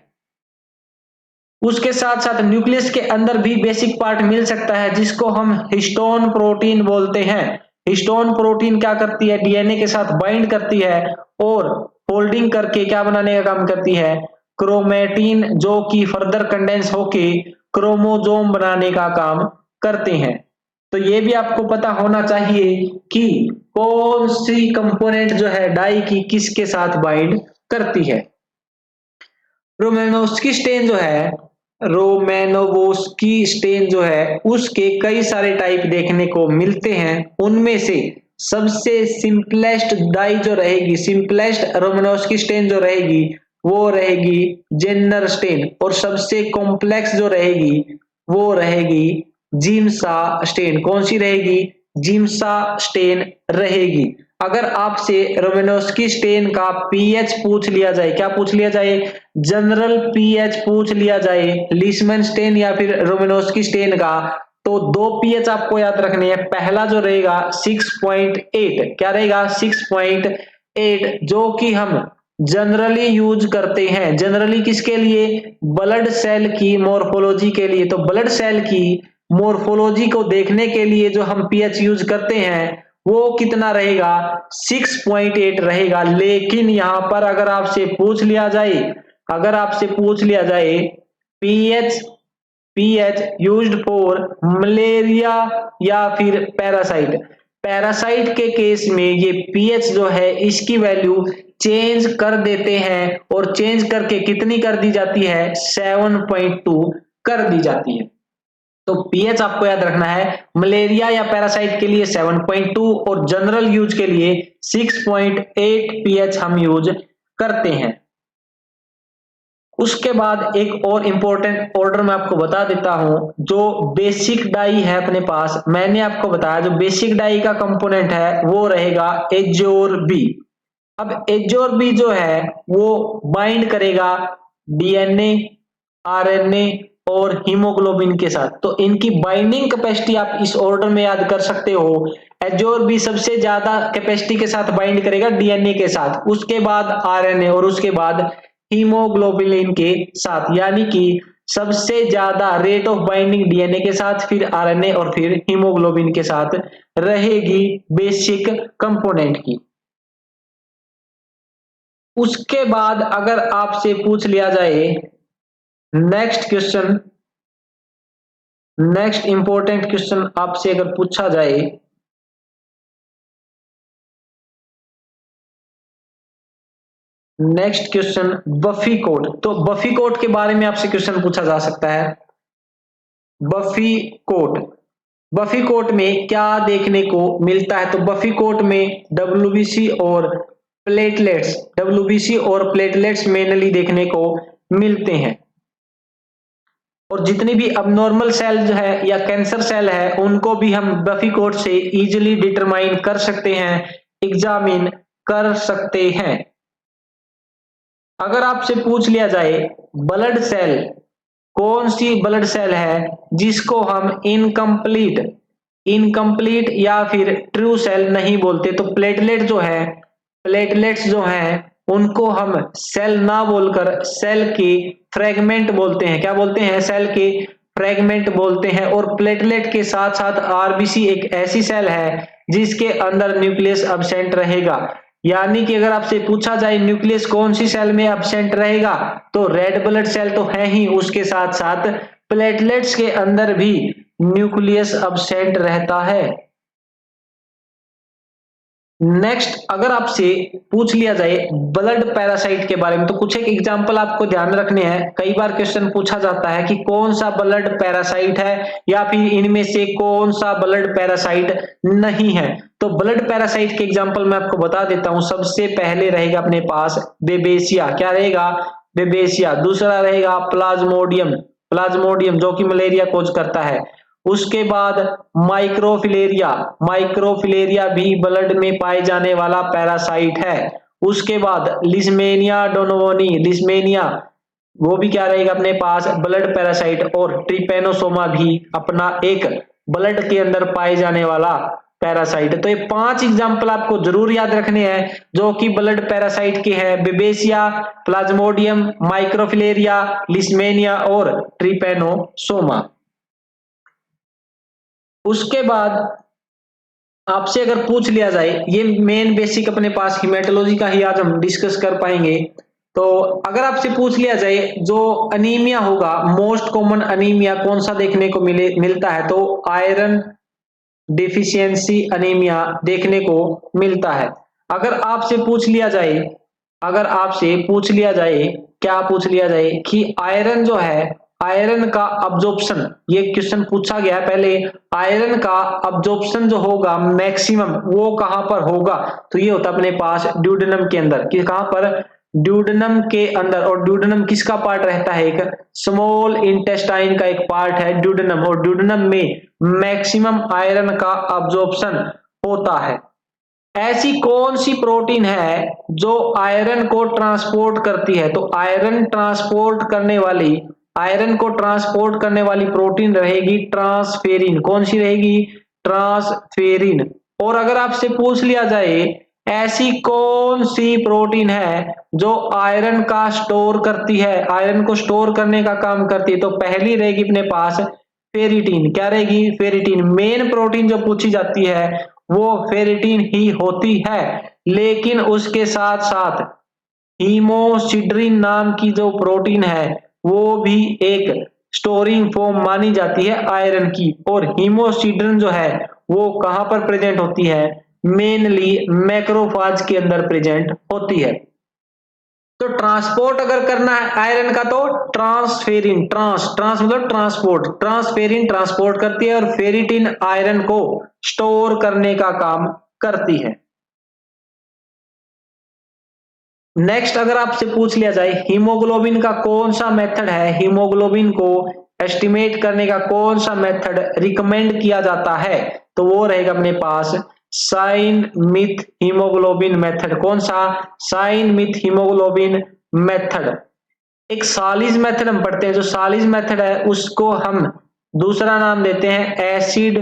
उसके साथ साथ न्यूक्लियस के अंदर भी बेसिक पार्ट मिल सकता है जिसको हम हिस्टोन प्रोटीन बोलते हैं। हिस्टोन प्रोटीन क्या करती है? डीएनए के साथ बाइंड करती है और फोल्डिंग करके क्या बनाने का काम करती है? क्रोमेटिन, जो कि फर्दर कंडेंस होके क्रोमोसोम बनाने का काम करते हैं। तो ये भी आपको पता होना चाहिए कि कौन सी कंपोनेंट जो है डाई की किसके साथ बाइंड करती है। रोमानोव्स्की स्टेन जो है उसके कई सारे टाइप देखने को मिलते हैं। उनमें से सबसे सिंपलेस्ट डाई जो रहेगी, सिंपलेस्ट रोमानोव्स्की स्टेन जो रहेगी वो रहेगी जेन्नर स्टेन, और सबसे कॉम्प्लेक्स जो रहेगी वो रहेगी जिम्सा स्टेन। कौन सी रहेगी? जिम्सा स्टेन रहेगी। अगर आपसे रोमानोव्स्की स्टेन का पीएच पूछ लिया जाए, क्या पूछ लिया जाए? जनरल पीएच पूछ लिया जाए, लीशमैन स्टेन या फिर रोमानोव्स्की स्टेन का, तो दो पीएच आपको याद रखने हैं। पहला जो रहेगा 6.8, क्या रहेगा? 6.8, जो कि हम जनरली यूज करते हैं। जनरली किसके लिए? ब्लड सेल की मॉर्फोलॉजी के लिए। तो ब्लड सेल की मॉर्फोलॉजी को देखने के लिए जो हम पीएच यूज करते हैं वो कितना रहेगा? 6.8 रहेगा। लेकिन यहां पर अगर आपसे पूछ लिया जाए अगर आपसे पूछ लिया जाए पीएच यूज्ड फॉर मलेरिया या फिर पैरासाइट, पैरासाइट के केस में ये पीएच जो है इसकी वैल्यू चेंज कर देते हैं, और चेंज करके कितनी कर दी जाती है, 7.2 कर दी जाती है। तो पीएच आपको याद रखना है, मलेरिया या पैरासाइट के लिए 7.2 और जनरल यूज के लिए 6.8 पीएच हम यूज करते हैं। उसके बाद एक और इंपॉर्टेंट ऑर्डर मैं आपको बता देता हूं, जो बेसिक डाई है अपने पास, मैंने आपको बताया जो बेसिक डाई का कंपोनेंट है वो रहेगा एजोरबी। अब एजोरबी जो है वो बाइंड करेगा डीएनए, आरएनए और हीमोग्लोबिन के साथ। तो इनकी बाइंडिंग कैपेसिटी आप इस ऑर्डर में याद कर सकते हो। एजोरबी सबसे ज्यादा कैपेसिटी के साथ बाइंड करेगा डीएनए के साथ, उसके बाद आरएनए और उसके बाद हीमोग्लोबिन के साथ, यानी कि सबसे ज्यादा रेट ऑफ बाइंडिंग डीएनए के साथ, फिर आरएनए और फिर हीमोग्लोबिन के साथ रहेगी बेसिक कंपोनेंट की। उसके बाद अगर आपसे पूछ लिया जाए next question, next important question आपसे अगर पूछा जाए, नेक्स्ट क्वेश्चन बफी कोड, तो बफी कोड के बारे में आपसे क्वेश्चन पूछा जा सकता है। बफी कोड, बफी कोड में क्या देखने को मिलता है, तो बफी कोड में डब्ल्यूबीसी और प्लेटलेट्स मेनली देखने को मिलते हैं। और जितनी भी अबनॉर्मल सेल जो है या कैंसर सेल है उनको भी हम बफी कोड से इजीली डिटरमाइन कर सकते हैं, एग्जामिन कर सकते हैं। अगर आपसे पूछ लिया जाए ब्लड सेल, कौन सी ब्लड सेल है जिसको हम इनकम्प्लीट या फिर ट्रू सेल नहीं बोलते, तो प्लेटलेट्स जो है उनको हम सेल ना बोलकर सेल के फ्रेगमेंट बोलते हैं। क्या बोलते हैं, सेल के फ्रेगमेंट बोलते हैं। और प्लेटलेट के साथ साथ आरबीसी एक ऐसी सेल है जिसके अंदर न्यूक्लियस अब्सेंट रहेगा, यानी कि अगर आपसे पूछा जाए न्यूक्लियस कौन सी सेल में अब्सेंट रहेगा, तो रेड ब्लड सेल तो है ही, उसके साथ साथ प्लेटलेट्स के अंदर भी न्यूक्लियस अब्सेंट रहता है। नेक्स्ट अगर आपसे पूछ लिया जाए ब्लड पैरासाइट के बारे में, तो कुछ एक एग्जांपल आपको ध्यान रखने हैं। कई बार क्वेश्चन पूछा जाता है कि कौन सा ब्लड पैरासाइट है या फिर इनमें से कौन सा ब्लड पैरासाइट नहीं है। तो ब्लड पैरासाइट के एग्जांपल मैं आपको बता देता हूं। सबसे पहले रहेगा अपने पास बेबेसिया, क्या रहेगा, बेबेसिया। दूसरा रहेगा प्लाज्मोडियम जो कि मलेरिया कोज करता है। उसके बाद माइक्रोफिलेरिया भी ब्लड में पाए जाने वाला पैरासाइट है। उसके बाद लिस्मेनिया डोनोवनी, वो भी क्या रहेगा अपने पास, ब्लड पैरासाइट। और ट्रिपेनोसोमा भी अपना एक ब्लड के अंदर पाए जाने वाला पैरासाइट है। तो ये 5 एग्जाम्पल आपको जरूर याद रखने हैं जो कि ब्लड पैरासाइट के हैं, बेबेसिया, प्लाज्मोडियम, माइक्रोफिलेरिया, लिस्मेनिया और ट्रिपेनोसोमा। उसके बाद आपसे अगर पूछ लिया जाए, ये मेन बेसिक अपने पास हीमेटोलॉजी का ही आज हम डिस्कस कर पाएंगे। तो अगर आपसे पूछ लिया जाए जो अनीमिया होगा, मोस्ट कॉमन अनीमिया कौन सा देखने को मिलता है, तो आयरन डिफिशियंसी अनीमिया देखने को मिलता है। अगर आपसे पूछ लिया जाए क्या पूछ लिया जाए कि आयरन जो है, आयरन का अब्जॉर्प्शन, ये क्वेश्चन पूछा गया है पहले, आयरन का अब्जॉर्प्शन जो होगा मैक्सिमम वो कहां पर होगा, तो ये होता है अपने पास ड्यूडेनम के अंदर। कि कहां पर, ड्यूडेनम के अंदर। और ड्यूडेनम किसका पार्ट रहता है, एक स्मॉल इंटेस्टाइन का एक पार्ट है ड्यूडेनम, और ड्यूडेनम में मैक्सिमम आयरन का अब्जॉर्प्शन होता है। ऐसी कौन सी प्रोटीन है जो आयरन को ट्रांसपोर्ट करती है, तो आयरन को ट्रांसपोर्ट करने वाली प्रोटीन रहेगी ट्रांसफेरिन। कौन सी रहेगी, ट्रांसफेरिन। और अगर आपसे पूछ लिया जाए ऐसी कौन सी प्रोटीन है जो आयरन का स्टोर करती है, आयरन को स्टोर करने का काम करती है, तो पहली रहेगी अपने पास फेरिटीन। क्या रहेगी, फेरिटीन। मेन प्रोटीन जो पूछी जाती है वो फेरिटीन ही होती है, लेकिन उसके साथ साथ हीमोसिड्रिन नाम की जो प्रोटीन है वो भी एक स्टोरिंग फॉर्म मानी जाती है आयरन की। और हीमोसिड्रिन जो है वो कहां पर प्रेजेंट होती है, मेनली मैक्रोफाज के अंदर प्रेजेंट होती है। तो ट्रांसपोर्ट अगर करना है आयरन का तो ट्रांसफेरिन, ट्रांस मतलब ट्रांसपोर्ट, ट्रांसफेरिन ट्रांसपोर्ट करती है और फेरिटिन आयरन को स्टोर करने का काम करती है। नेक्स्ट अगर आपसे पूछ लिया जाए हीमोग्लोबिन का कौन सा मेथड है, हीमोग्लोबिन को एस्टिमेट करने का कौन सा मेथड रिकमेंड किया जाता है, तो वो रहेगा अपने पास साइन मिथ हीमोग्लोबिन मेथड। कौन सा, साइन मिथ हीमोग्लोबिन मेथड। एक सालिज मेथड हम पढ़ते हैं, जो सालिज मेथड है उसको हम दूसरा नाम देते हैं एसिड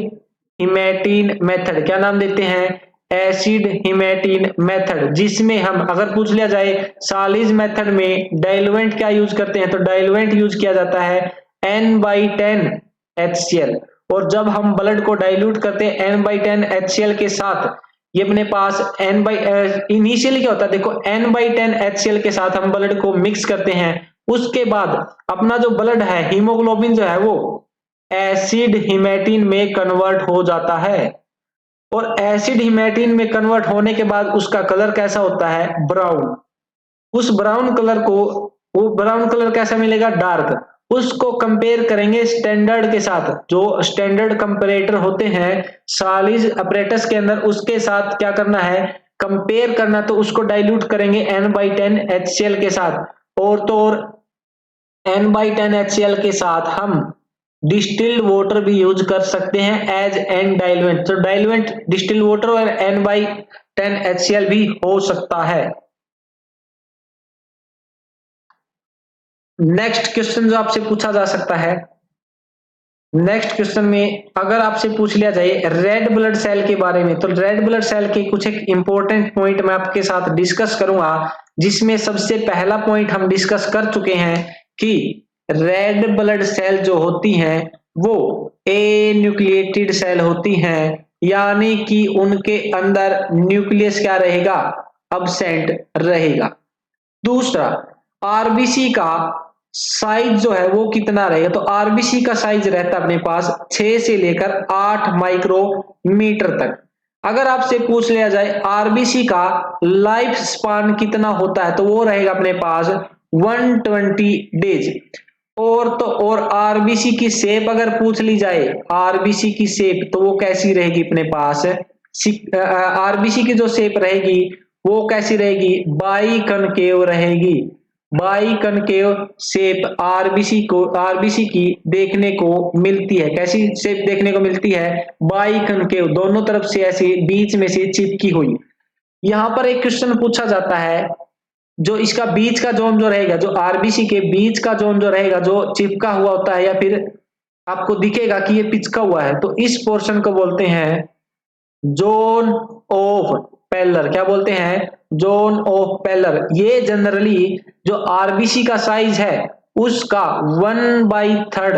हिमेटिन मेथड। क्या नाम देते हैं, एसिड हिमेटिन मेथड। जिसमें हम अगर पूछ लिया जाए सालिज मेथड में डाइल्यूएंट क्या यूज करते हैं, तो डाइल्यूएंट यूज किया जाता है N/10 HCl। और जब हम ब्लड को डाइल्यूट करते हैं N/10 HCl के साथ, ये अपने पास इनिशियली क्या होता है, देखो N/10 HCl के साथ हम ब्लड को मिक्स करते हैं, उसके बाद अपना जो ब्लड है हीमोग्लोबिन जो है वो एसिड हिमेटिन में कन्वर्ट हो जाता है। और एसिड हिमेटिन में कन्वर्ट होने के बाद उसका कलर कैसा होता है, ब्राउन। उस ब्राउन कलर को, वो ब्राउन कलर कैसा मिलेगा, डार्क। उसको कंपेयर करेंगे स्टैंडर्ड के साथ, जो स्टैंडर्ड कंपेरेटर होते हैं सालिज अपरेटस के अंदर, उसके साथ क्या करना है, कंपेयर करना। तो उसको डाइल्यूट करेंगे N/10 HCl के साथ। और तो और N/10 HCl के साथ हम डिस्टिल्ड वाटर भी यूज कर सकते हैं एज एन डाइल्यूएंट। तो डाइल्यूएंट डिस्टिल्ड वाटर और N/10 HCl भी हो सकता है। नेक्स्ट क्वेश्चन जो आपसे पूछा जा सकता है, नेक्स्ट क्वेश्चन में अगर आपसे पूछ लिया जाए रेड ब्लड सेल के बारे में, तो रेड ब्लड सेल के कुछ एक इंपॉर्टेंट पॉइंट मैं आपके साथ डिस्कस करूंगा। जिसमें सबसे पहला पॉइंट हम डिस्कस कर चुके हैं कि रेड ब्लड सेल जो होती हैं वो ए न्यूक्लिएटेड सेल होती हैं, यानी कि उनके अंदर न्यूक्लियस क्या रहेगा, अब्सेंट रहेगा। दूसरा, आरबीसी का साइज जो है वो कितना रहेगा, तो आरबीसी का साइज रहता है अपने पास 6 से लेकर 8 माइक्रोमीटर तक। अगर आपसे पूछ लिया जाए आरबीसी का लाइफ स्पान कितना होता है, तो वो रहेगा अपने पास 120 डेज। और तो और आरबीसी की शेप अगर पूछ ली जाए, आरबीसी की शेप तो वो कैसी रहेगी अपने पास, आरबीसी की जो शेप रहेगी वो कैसी रहेगी, बाई कनकेव रहेगी। बाई कनकेव शेप आरबीसी की देखने को मिलती है। कैसी शेप देखने को मिलती है, बाई कनकेव, दोनों तरफ से ऐसी बीच में से चिपकी हुई। यहां पर एक क्वेश्चन पूछा जाता है, जो इसका बीच का जोन जो रहेगा, जो आरबीसी के बीच का जोन जो रहेगा, जो चिपका हुआ होता है या फिर आपको दिखेगा कि ये पिचका हुआ है, तो इस पोर्शन को बोलते हैं जोन ऑफ पेलर। क्या बोलते हैं, जोन ऑफ पेलर। ये जनरली जो आरबीसी का साइज है उसका 1/3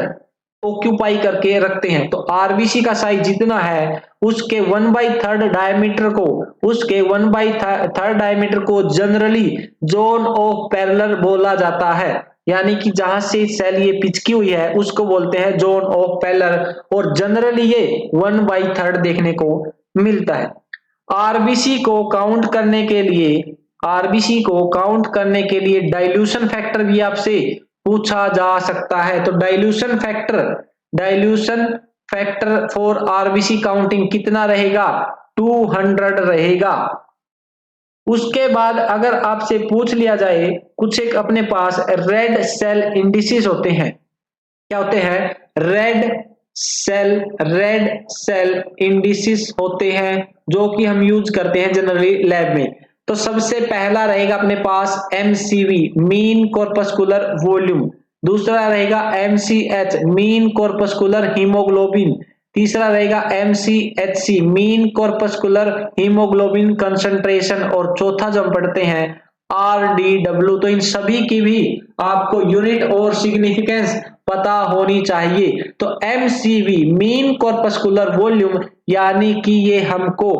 ऑक्यूपाई करके रखते हैं। तो आरबीसी का साइज जितना है उसके 1/3 डायमीटर को, उसके 1/3 डायमीटर को जनरली जोन ऑफ पेलर बोला जाता है। यानी कि जहां से सेल ये पिचकी हुई है उसको बोलते हैं जोन ऑफ पेलर। और जनरली ये 1/3 देखने को मिलता है। आरबीसी को काउंट करने के लिए, आरबीसी को काउंट करने के लिए डाइल्यूशन फैक्टर भी आपसे पूछा जा सकता है। तो dilution factor for RBC counting कितना रहेगा, 200 रहेगा। उसके बाद अगर आपसे पूछ लिया जाए, कुछ एक अपने पास रेड सेल इंडिसेस होते हैं। क्या होते हैं, रेड सेल इंडिसेस होते हैं, जो कि हम यूज करते हैं जनरली लैब में। तो सबसे पहला रहेगा अपने पास MCV, मीन कॉर्पस्कुलर वॉल्यूम। दूसरा रहेगा MCH, मीन कॉर्पस्कुलर हीमोग्लोबिन। तीसरा रहेगा MCHC, mean corpuscular haemoglobin concentration. और चौथा जो हम पढ़ते हैं RDW। तो इन सभी की भी आपको यूनिट और सिग्निफिकेंस पता होनी चाहिए। तो MCV, मीन कॉर्पस्कुलर वॉल्यूम, यानी कि ये हमको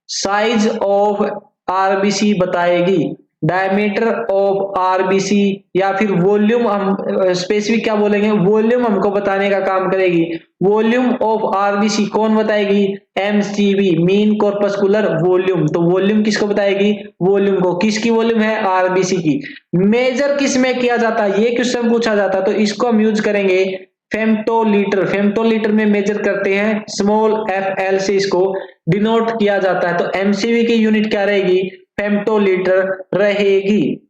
साइज ऑफ आरबीसी बताएगी। डायमीटर ऑफ आरबीसी, या फिर वॉल्यूम, हम स्पेसिफिक क्या बोलेंगे, वॉल्यूम हमको बताने का काम करेगी। वॉल्यूम ऑफ आरबीसी कौन बताएगी, एमसीवी, मीन कॉर्पस्कुलर वॉल्यूम। तो वॉल्यूम किसको बताएगी, वॉल्यूम को। किसकी वॉल्यूम है, आरबीसी की। मेजर किस में किया जाता है, ये क्वेश्चन पूछा जाता है, तो इसको हम यूज करेंगे फेम्टोलीटर। फेम्टोलीटर में मेजर करते हैं, स्मॉल एफ एल से इसको डिनोट किया जाता है। तो एमसीवी की यूनिट क्या रहेगी, फेम्टोलीटर रहेगी।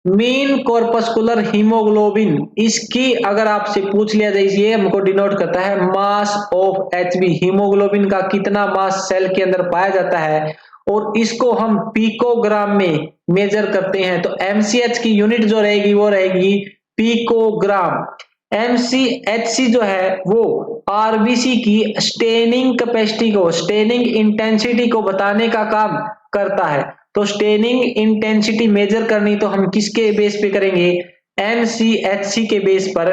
मीन कॉर्पस्कुलर हीमोग्लोबिन, इसकी अगर आपसे पूछ लिया जाए, ये हमको डिनोट करता है मास ऑफ एचबी, हीमोग्लोबिन का कितना मास सेल के अंदर पाया जाता है, और इसको हम पिकोग्राम में मेजर करते हैं। तो एमसीएच की यूनिट जो रहेगी वो रहेगी पिकोग्राम। एमसीएचसी जो है वो आरबीसी की स्टेनिंग कैपेसिटी को, स्टेनिंग इंटेंसिटी को बताने का काम करता है। तो स्टेनिंग इंटेंसिटी मेजर करनी तो हम किसके बेस पे करेंगे, एमसीएचसी के बेस पर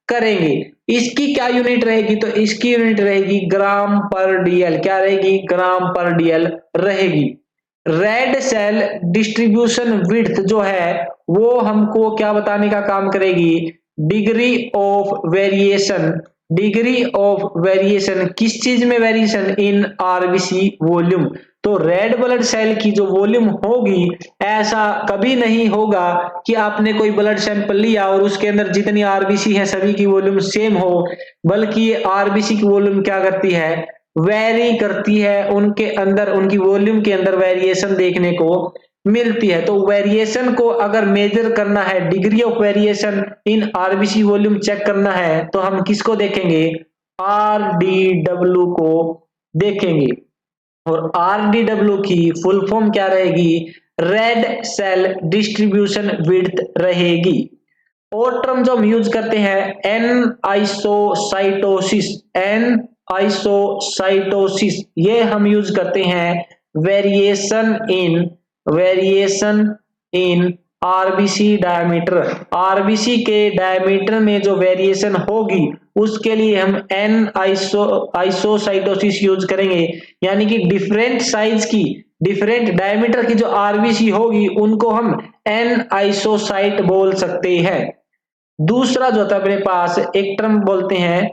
करेंगे। इसकी क्या यूनिट रहेगी, तो इसकी यूनिट रहेगी ग्राम पर डीएल। क्या रहेगी, ग्राम पर डीएल रहेगी। रेड सेल डिस्ट्रीब्यूशन विड्थ जो है वो हमको क्या बताने का काम करेगी, degree of variation. Degree of variation किस चीज में वेरिएशन, इन आरबीसी वॉल्यूम। तो रेड ब्लड सेल की जो वॉल्यूम होगी, ऐसा कभी नहीं होगा कि आपने कोई ब्लड सैंपल लिया और उसके अंदर जितनी आरबीसी है सभी की वॉल्यूम सेम हो, बल्कि ये आरबीसी की वॉल्यूम क्या करती है, वेरी करती है। उनके अंदर, उनकी वॉल्यूम के अंदर वेरिएशन देखने को मिलती है। तो वेरिएशन को अगर मेजर करना है, degree of variation in RBC volume check करना है, तो हम किसको देखेंगे, आरडीडब्ल्यू को देखेंगे। और आरडीडब्ल्यू की फुल फॉर्म क्या रहेगी, रेड सेल डिस्ट्रीब्यूशन विड्थ रहेगी। और टर्म जो हम यूज करते हैं, एन आइसोसाइटोसिस, एन आइसोसाइटोसिस, ये हम यूज करते हैं variation in RBC diameter. RBC के डायमीटर में जो वेरिएशन होगी उसके लिए हम एन आइसोसाइटोसिस यूज करेंगे। यानी कि डिफरेंट साइज की, डिफरेंट डायमीटर की जो आरबीसी होगी उनको हम एन आइसोसाइट बोल सकते हैं। दूसरा जो होता है अपने पास एक टर्म बोलते हैं,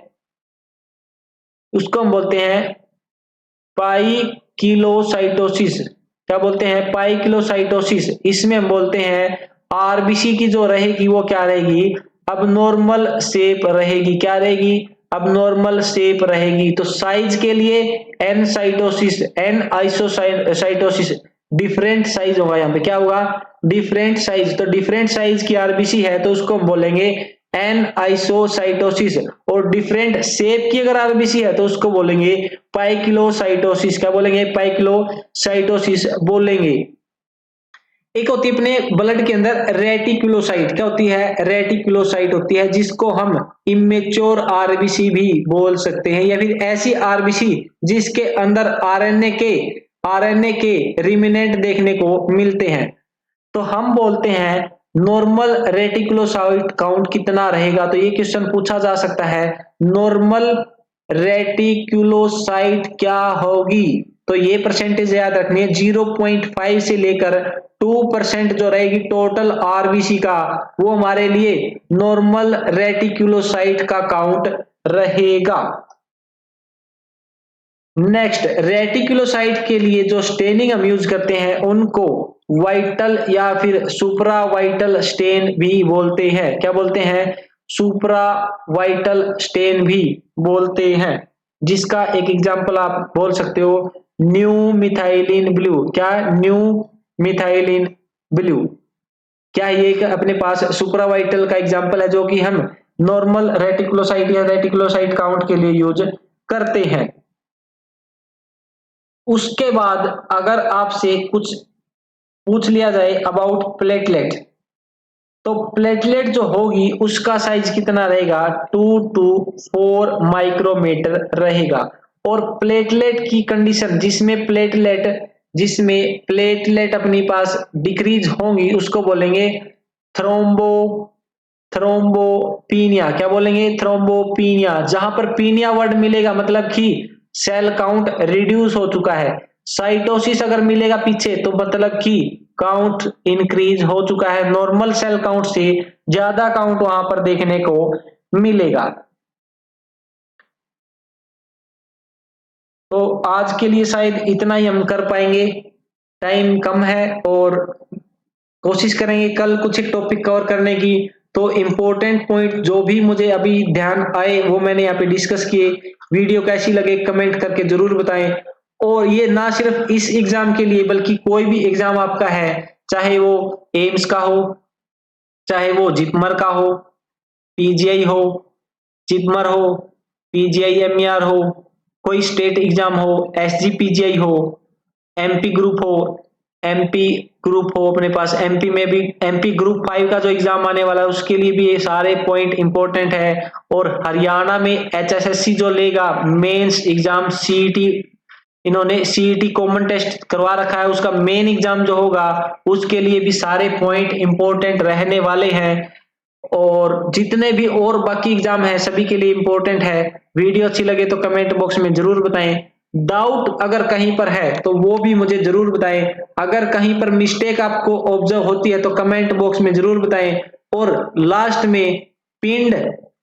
उसको हम बोलते हैं पाइकिलोसाइटोसिस। क्या बोलते हैं, पाइकिलोसाइटोसिस। इसमें हम बोलते हैं आरबीसी की जो रहेगी वो क्या रहेगी, अब नॉर्मल शेप रहेगी। क्या रहेगी, अब नॉर्मल शेप रहेगी। तो साइज के लिए anisocytosis, anisocytosis, different size होगा। यहाँ पे क्या होगा, डिफरेंट साइज। तो डिफरेंट साइज की आरबीसी है तो उसको हम बोलेंगे एन आइसोसाइटोसिस। और डिफरेंट शेप की अगर आरबीसी है तो उसको बोलेंगे पाइकिलोसाइटोसिस। क्या बोलेंगे, पाइकिलोसाइटोसिस बोलेंगे। एक होती है अपने ब्लड के अंदर रेटिकुलोसाइट। क्या होती है, रेटिकुलोसाइट होती है, जिसको हम इमेच्योर आरबीसी भी बोल सकते हैं, या फिर ऐसी आरबीसी जिसके अंदर आरएनए के रिमिनेंट देखने को मिलते हैं। तो हम बोलते हैं नॉर्मल रेटिकुलोसाइट काउंट कितना रहेगा। तो ये क्वेश्चन पूछा जा सकता है, नॉर्मल रेटिकुलोसाइट क्या होगी। तो ये परसेंटेज याद रखनी है, 0.5 से लेकर 2% जो रहेगी टोटल आरबीसी का, वो हमारे लिए नॉर्मल रेटिकुलोसाइट का काउंट रहेगा। नेक्स्ट, रेटिकुलोसाइट के लिए जो स्टेनिंग हम यूज करते हैं उनको वाइटल या फिर सुप्रा वाइटल स्टेन भी बोलते हैं। क्या बोलते हैं, सुप्रा वाइटल स्टेन भी बोलते हैं। जिसका एक एग्जांपल आप बोल सकते हो न्यू मिथाइलिन ब्लू। क्या, न्यू मिथाइलिन ब्लू। क्या ये अपने पास सुप्रा वाइटल का एग्जांपल है जो कि हम नॉर्मल रेटिकुलोसाइट या रेटिकुलोसाइट काउंट के लिए यूज करते हैं। उसके बाद अगर आपसे कुछ पूछ लिया जाए अबाउट प्लेटलेट, तो प्लेटलेट जो होगी उसका साइज कितना रहेगा, 2 to 4 माइक्रोमीटर रहेगा। और प्लेटलेट की कंडीशन जिसमें प्लेटलेट अपनी पास डिक्रीज होंगी उसको बोलेंगे थ्रोम्बोपीनिया। क्या बोलेंगे, थ्रोम्बोपीनिया। जहां पर पीनिया वर्ड मिलेगा मतलब कि सेल काउंट रिड्यूस हो चुका है। साइटोसिस अगर मिलेगा पीछे तो मतलब कि काउंट इंक्रीज हो चुका है, नॉर्मल सेल काउंट से ज्यादा काउंट वहां पर देखने को मिलेगा। तो आज के लिए शायद इतना ही हम कर पाएंगे, टाइम कम है और कोशिश करेंगे कल कुछ एक टॉपिक कवर करने की। तो इम्पोर्टेंट पॉइंट जो भी मुझे अभी ध्यान आए वो मैंने यहाँ पे डिस्कस किए। वीडियो कैसी लगे कमेंट करके जरूर बताएं। और ये ना सिर्फ इस एग्जाम के लिए बल्कि कोई भी एग्जाम आपका है, चाहे वो एम्स का हो, चाहे वो जिपमर का हो, पीजीआई हो, जिपमर हो, पीजीआई एमईआर हो, कोई स्टेट एग्जाम हो, एसजीपीजीआई हो, एमपी ग्रुप हो, एमपी ग्रुप हो अपने पास, एमपी में भी एमपी ग्रुप 5 का जो एग्जाम आने वाला है उसके लिए भी ये सारे पॉइंट इंपॉर्टेंट है। और हरियाणा में एचएसएससी जो लेगा मेंस एग्जाम सीईटी, इन्होंने सीईटी कॉमन टेस्ट करवा रखा है, उसका मेन एग्जाम जो होगा उसके लिए भी सारे पॉइंट इंपॉर्टेंट रहने वाले हैं। और जितने भी और बाकी एग्जाम है सभी के लिए इंपॉर्टेंट है। वीडियो अच्छी लगे तो कमेंट बॉक्स में जरूर बताएं। डाउट अगर कहीं पर है तो वो भी मुझे जरूर बताएं। अगर कहीं पर मिस्टेक आपको ऑब्जर्व होती है तो कमेंट बॉक्स में जरूर बताएं। और लास्ट में पिंड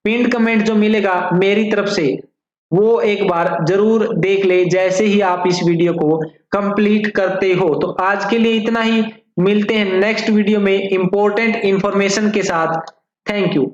पिंड कमेंट जो मिलेगा मेरी तरफ से वो एक बार जरूर देख ले जैसे ही आप इस वीडियो को कंप्लीट करते हो। तो आज के लिए इतना ही, मिलते हैं नेक्स्ट वीडियो में इंपॉर्टेंट इंफॉर्मेशन के साथ। Thank you.